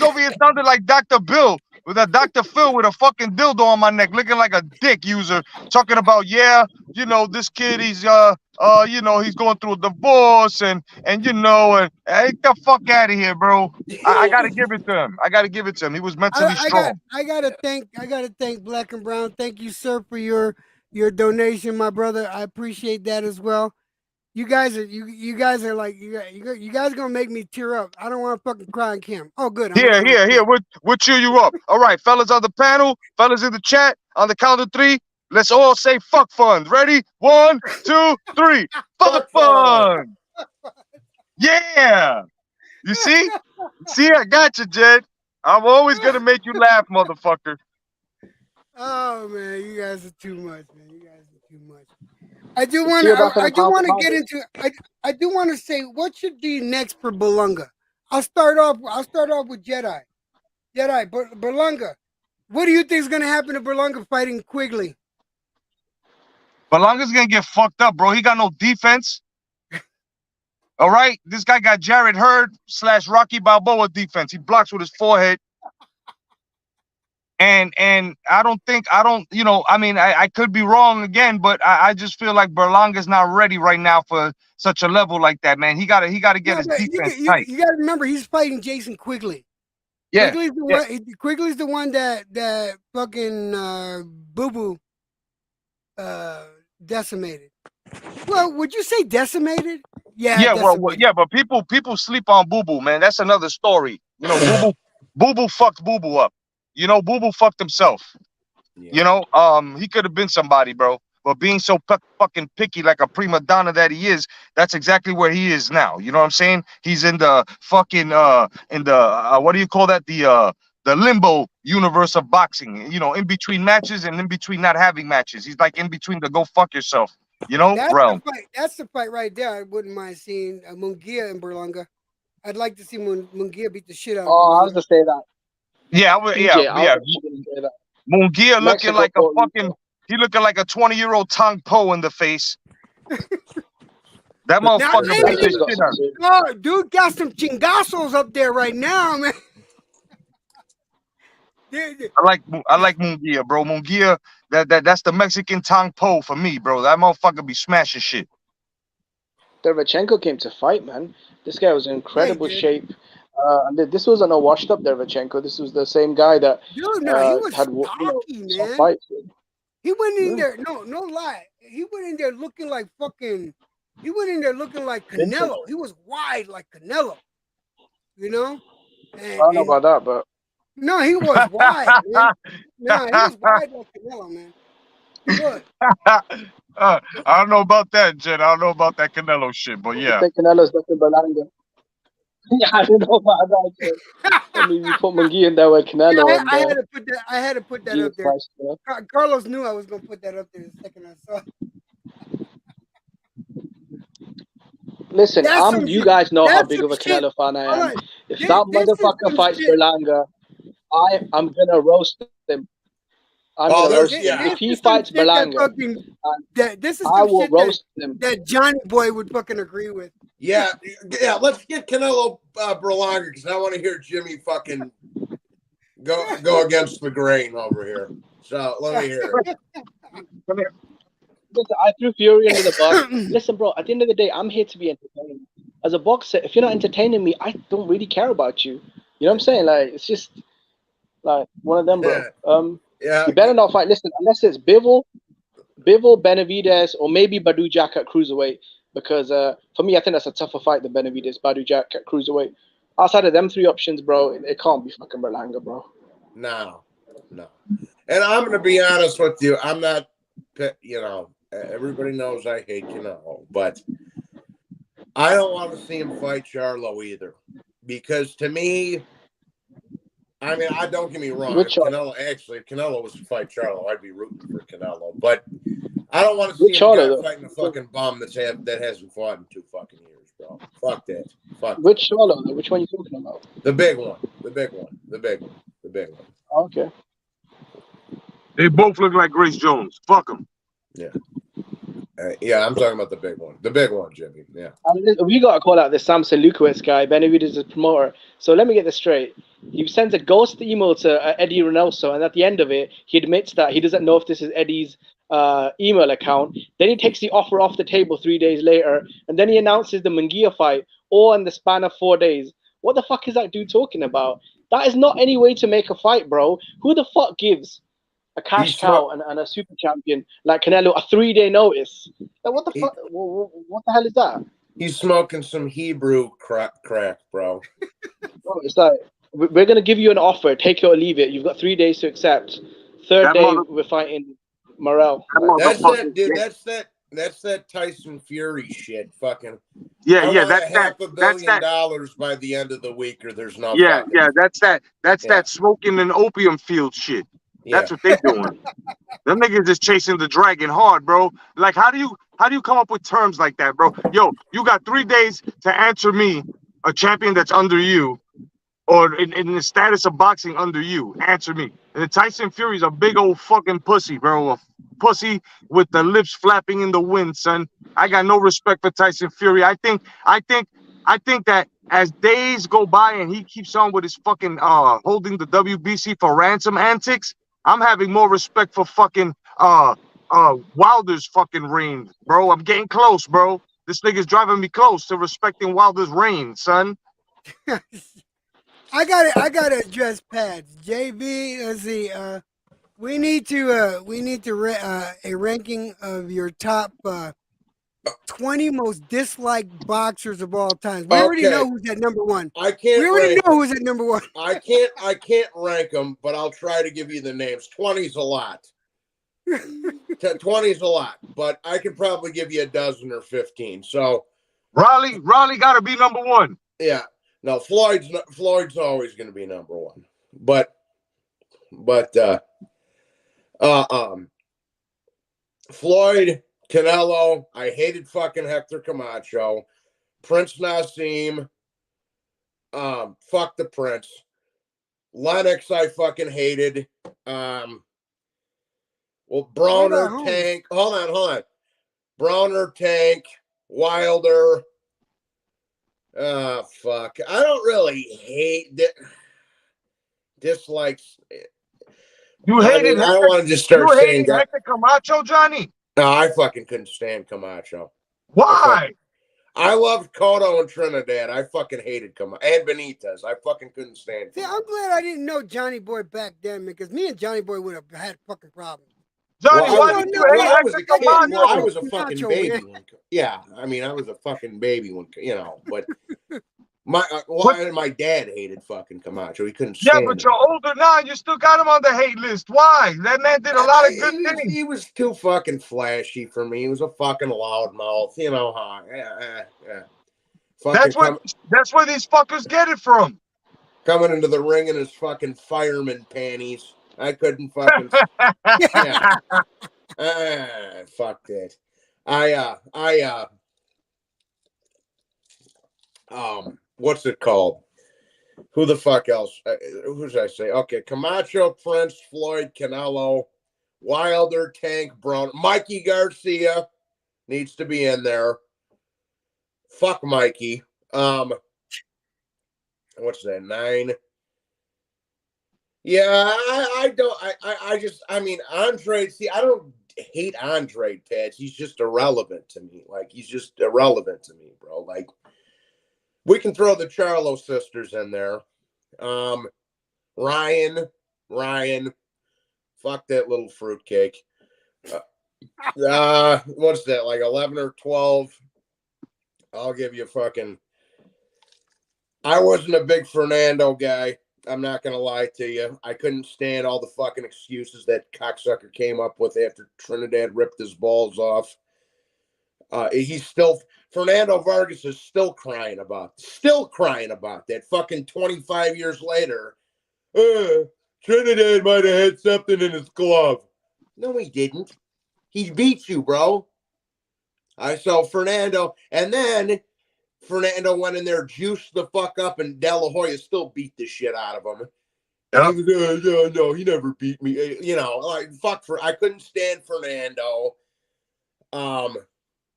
over here sounding like Dr. Bill with a Dr. Phil with a fucking dildo on my neck, looking like a dick user, talking about, this kid, he's he's going through a divorce and hey, get the fuck out of here, bro. I gotta give it to him. I gotta give it to him. He was mentally strong. I gotta thank Black and Brown. Thank you, sir, for your donation, my brother. I appreciate that as well. You guys are like you guys gonna make me tear up. I don't want to fucking cry on camera. Oh, good. I'm not Here. crying. We'll cheer you up. All right, fellas on the panel, fellas in the chat, on the count of 3, let's all say fuck fun. Ready? 1, 2, 3. Fuck fun. Yeah. You see? See, I got you, Jed. I'm always gonna make you laugh, motherfucker. Oh man, you guys are too much, man. You guys are too much. I do want to get into. I do want to say what should be next for Berlanga. I'll start off with Jedi. Berlanga. What do you think is gonna happen to Berlanga fighting Quigley? Berlanga's gonna get fucked up, bro. He got no defense. All right, this guy got Jared Hurd / Rocky Balboa defense. He blocks with his forehead. And I could be wrong again, but I just feel like Berlanga's not ready right now for such a level like that, man. He gotta get his defense tight. You gotta remember he's fighting Jason Quigley. Yeah, Quigley's the one that fucking Boo Boo decimated. Well, would you say decimated? Yeah. But people sleep on Boo Boo, man. That's another story. Boo Boo fucked Boo Boo up. Boo Boo fucked himself. Yeah. He could have been somebody, bro. But being so fucking picky like a prima donna that he is, that's exactly where he is now. You know what I'm saying? He's in the fucking what do you call that? The limbo universe of boxing. In between matches and in between not having matches. He's like in between the go fuck yourself. Realm. That's the fight right there. I wouldn't mind seeing Munguia and Berlanga. I'd like to see Munguia beat the shit out of Berlanga. I was to say that. Yeah, Munguia looking like a fucking. He looking like a 20-year-old Tong Po in the face. That motherfucker. Oh, dude got some chingazos up there right now, man. I like Munguia, bro. Munguia, that's the Mexican Tong Po for me, bro. That motherfucker be smashing shit. Derevchenko came to fight, man. This guy was in incredible shape. This wasn't a washed up Derevchenko. This was the same guy that he was had stocky, man. Fights. He went in there, no lie. He went in there looking like fucking. He went in there looking like Canelo. He was wide like Canelo. And, I don't know about that, but no, he was wide, man. No, he was wide like Canelo, man. He was. I don't know about that, Jed. I don't know about that Canelo shit, but yeah. I think Canelo's better Berlanga. Yeah, I don't know about that. I mean, you put Munguia in there with Canelo. Yeah, I had to put that up there. Christ, Carlos knew I was gonna put that up there the second I saw it. Listen, you guys know how big of a Canelo fan I am. Right. If that motherfucker fights Berlanga, I'm gonna roast him. If he fights Berlanga, I will roast him. That Johnny Boy would fucking agree with. Yeah. Let's get Canelo Berlanga because I want to hear Jimmy fucking go against the grain over here. So let me hear it. Come here. Listen, I threw Fury into the bus. Listen, bro. At the end of the day, I'm here to be entertained. As a boxer, if you're not entertaining me, I don't really care about you. You know what I'm saying? Like it's just like one of them, bro. You better not fight. Listen, unless it's Bivol, Benavidez, or maybe Badu Jack at cruiserweight. Because for me, I think that's a tougher fight than Benavidez, Badu Jack at cruiserweight. Outside of them 3 options, bro, it can't be fucking Berlanga, bro. No. And I'm gonna be honest with you. I'm not. Everybody knows I hate Canelo, but I don't want to see him fight Charlo either. Because to me, I mean, I don't get me wrong. Which If Canelo was to fight Charlo, I'd be rooting for Canelo. But I don't want to see Which him Charlo, though? fighting a fucking bum that hasn't fought in 2 fucking years, bro. Fuck that. Fuck Which Charlo, though? Which one are you talking about? the big one. The big one. The big one. The big one. Okay. They both look like Grace Jones. Fuck them. Yeah. Yeah, I'm talking about the big one. The big one, Jimmy. Yeah. We got to call out this Samson Lukowitz guy. Benavidez is a promoter. So let me get this straight. He sends a ghost email to Eddie Reynoso, and at the end of it, he admits that he doesn't know if this is Eddie's email account. Then he takes the offer off the table 3 days later, and then he announces the Munguia fight all in the span of 4 days. What the fuck is that dude talking about? That is not any way to make a fight, bro. Who the fuck gives a cash cow and a super champion like Canelo a 3-day notice? Like, what the fuck? What the hell is that? He's smoking some Hebrew crack, bro. Bro, it's like, we're going to give you an offer. Take it or leave it. You've got 3 days to accept. Third day, we're fighting Morel. That's that, dude. That's that Tyson Fury shit. Fucking. Yeah, that's $500 million by the end of the week, or there's no. Yeah, that's that smoking and opium field shit. That's what they doing. Them niggas is chasing the dragon hard, bro. Like, how do you come up with terms like that, bro? Yo, you got 3 days to answer me, a champion that's under you, or in the status of boxing under you. Answer me. And the Tyson Fury's a big old fucking pussy, bro. A pussy with the lips flapping in the wind, son. I got no respect for Tyson Fury. I think that as days go by and he keeps on with his fucking holding the WBC for ransom antics, I'm having more respect for fucking Wilder's fucking reign, bro. I'm getting close, bro. This nigga's driving me close to respecting Wilder's reign, son. I gotta address pads. JB, let's see. We need a ranking of your top 20 most disliked boxers of all time. We already know who's at number 1. I can't. We already know who's at number 1. I can't rank them, but I'll try to give you the names. 20's a lot. 20's a lot, but I can probably give you a dozen or 15. So Raleigh got to be number 1. Yeah. No, Floyd's always going to be number 1. But Floyd, Canelo, I hated fucking Hector Camacho, Prince Nassim, fuck the Prince, Lennox I fucking hated, Browner, Tank, hold on, Browner, Tank, Wilder. Fuck. I don't really hate dislikes. You hated. I don't want to just start saying that. Hector Camacho, Johnny. No, I fucking couldn't stand Camacho. Why? I loved Cotto and Trinidad. I fucking hated Camacho and Benitez. I fucking couldn't stand. See, I'm glad I didn't know Johnny Boy back then, because me and Johnny Boy would have had fucking problems. Johnny, why did you hate Hector Camacho? I was a fucking baby. Yeah, I mean, I was a fucking baby when, but my dad hated fucking Camacho. He couldn't stand Yeah, but you're older now. You still got him on the hate list. Why? That man did a lot of good things. He was too fucking flashy for me. He was a fucking loudmouth. You know how? That's where these fuckers get it from. Coming into the ring in his fucking fireman panties. I couldn't fucking. Fuck that. What's it called? Who the fuck else? Who should I say? Okay, Camacho, Prince, Floyd, Canelo, Wilder, Tank, Brown, Mikey Garcia needs to be in there. Fuck Mikey. What's that? 9. Yeah, I mean, Andre, see, I don't hate Andre, Ted. He's just irrelevant to me. Like, he's just irrelevant to me, bro. Like, we can throw the Charlo sisters in there. Ryan, fuck that little fruitcake. What's that, like 11 or 12? I'll give you fucking. I wasn't a big Fernando guy. I'm not going to lie to you. I couldn't stand all the fucking excuses that cocksucker came up with after Trinidad ripped his balls off. Fernando Vargas is still crying about that fucking 25 years later. Trinidad might have had something in his glove. No, he didn't. He beat you, bro. I saw Fernando, and then Fernando went in there, juiced the fuck up, and De La Hoya still beat the shit out of him. And he was, no, he never beat me. You know, like I couldn't stand Fernando. How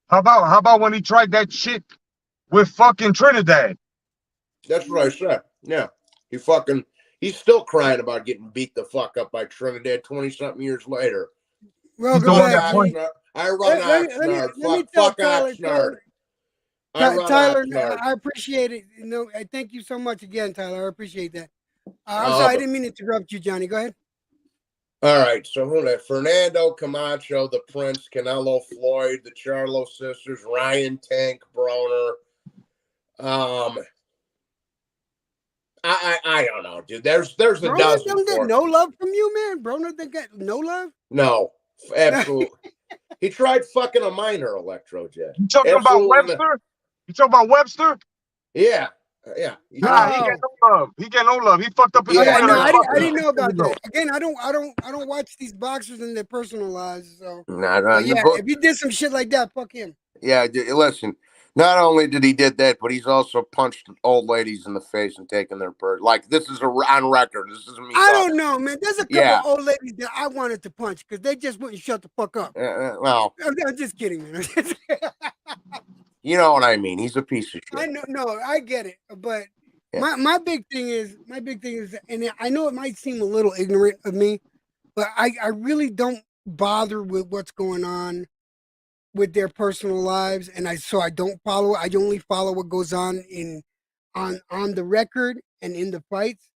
about when he tried that shit with fucking Trinidad? That's what I said. Yeah, he's still crying about getting beat the fuck up by Trinidad 20-something years later. Well, He's the go one ahead, that Jimmy. punched. I run Oxnard. Let me tell Fuck Tyler. Oxnard. I run Tyler, Oxnard. I appreciate it. You know, I thank you so much again, Tyler. I appreciate that. I'm Oh, sorry, I didn't mean to interrupt you, Johnny. Go ahead. All right, so who that? Fernando Camacho, the Prince, Canelo Floyd, the Charlo sisters, Ryan Tank Broner. I don't know, dude. There's a Broner dozen don't get for no love from you, man. Broner didn't get no love. No, absolutely. He tried fucking a minor Electrojet. You talking Absolutely about Webster? You talking about Webster? Yeah. Nah, he get no love. He get no love. He fucked up his Yeah, career. No, like I didn't know about that. Again, I don't watch these boxers in their personal lives. So, but yeah, if you did some shit like that, fuck him. Yeah, listen. Not only did he did that, but he's also punched old ladies in the face and taken their purse. Like, this is on record. This isn't me. I don't know, man. There's a couple Yeah. old ladies that I wanted to punch because they just wouldn't shut the fuck up. Well, I'm just kidding, man. you know what I mean. He's a piece of shit. I know, no, I get it, but Yeah. my big thing is, and I know it might seem a little ignorant of me, but I really don't bother with what's going on with their personal lives, and I don't follow it. I only follow what goes on on the record and in the fights.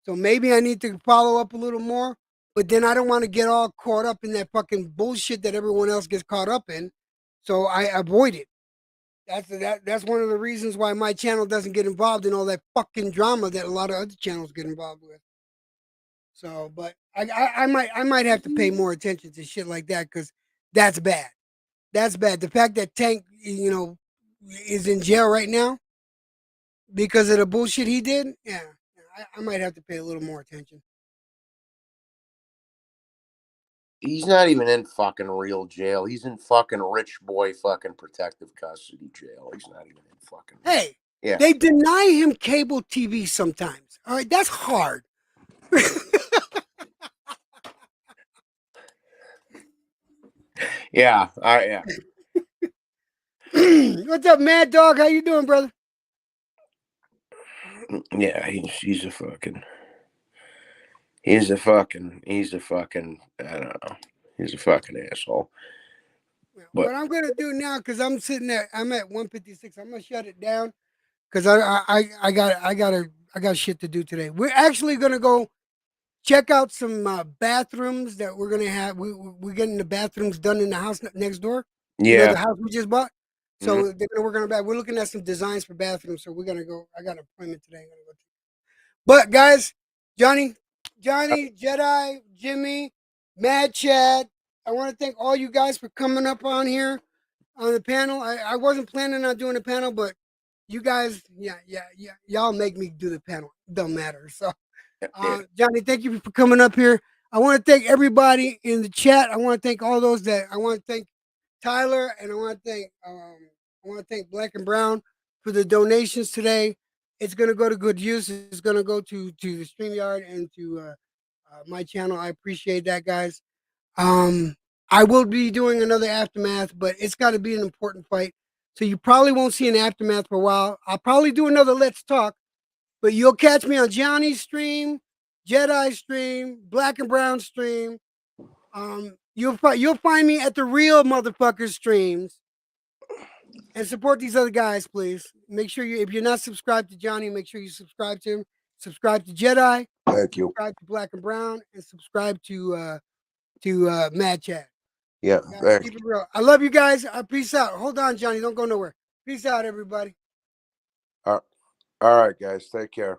So maybe I need to follow up a little more, but then I don't want to get all caught up in that fucking bullshit that everyone else gets caught up in. So I avoid it. That's one of the reasons why my channel doesn't get involved in all that fucking drama that a lot of other channels get involved with. So, but I might have to pay more attention to shit like that because that's bad. That's bad. The fact that Tank, is in jail right now because of the bullshit he did, yeah, I might have to pay a little more attention. He's not even in fucking real jail. He's in fucking rich boy fucking protective custody jail. He's not even in fucking. Hey, yeah. They deny him cable TV sometimes. All right, that's hard. Yeah. What's up, Mad Dog? How you doing, brother? Yeah, he's a fucking. I don't know. He's a fucking asshole. But what I'm gonna do now, because I'm at 156. I'm gonna shut it down because I got shit to do today. We're actually gonna go check out some bathrooms that we're gonna have. We're getting the bathrooms done in the house next door. yeah, the house we just bought. So they're gonna work on our back. We're looking at some designs for bathrooms. So we're gonna go. I got an appointment today. But guys, Johnny, Jedi, Jimmy, Mad Chad, I want to thank all you guys for coming up on here on the panel. I wasn't planning on doing a panel, but you guys, y'all make me do the panel. It don't matter. So, Johnny, thank you for coming up here. I want to thank everybody in the chat. I want to thank all those I want to thank Tyler, and I want to thank Black and Brown for the donations today. It's going to go to good use. It's going to go to the StreamYard and to my channel. I appreciate that, guys. I will be doing another Aftermath, but it's got to be an important fight. So you probably won't see an Aftermath for a while. I'll probably do another Let's Talk, but you'll catch me on Johnny's stream, Jedi stream, Black and Brown stream. You'll find me at the real motherfuckers streams. And support these other guys, please. Make sure if you're not subscribed to Johnny, make sure you subscribe to him. Subscribe to Jedi. Thank you. Subscribe to Black and Brown, and subscribe to Mad Chat. Yeah, thanks. Keep it real. I love you guys. Peace out. Hold on, Johnny. Don't go nowhere. Peace out, everybody. All right, guys. Take care.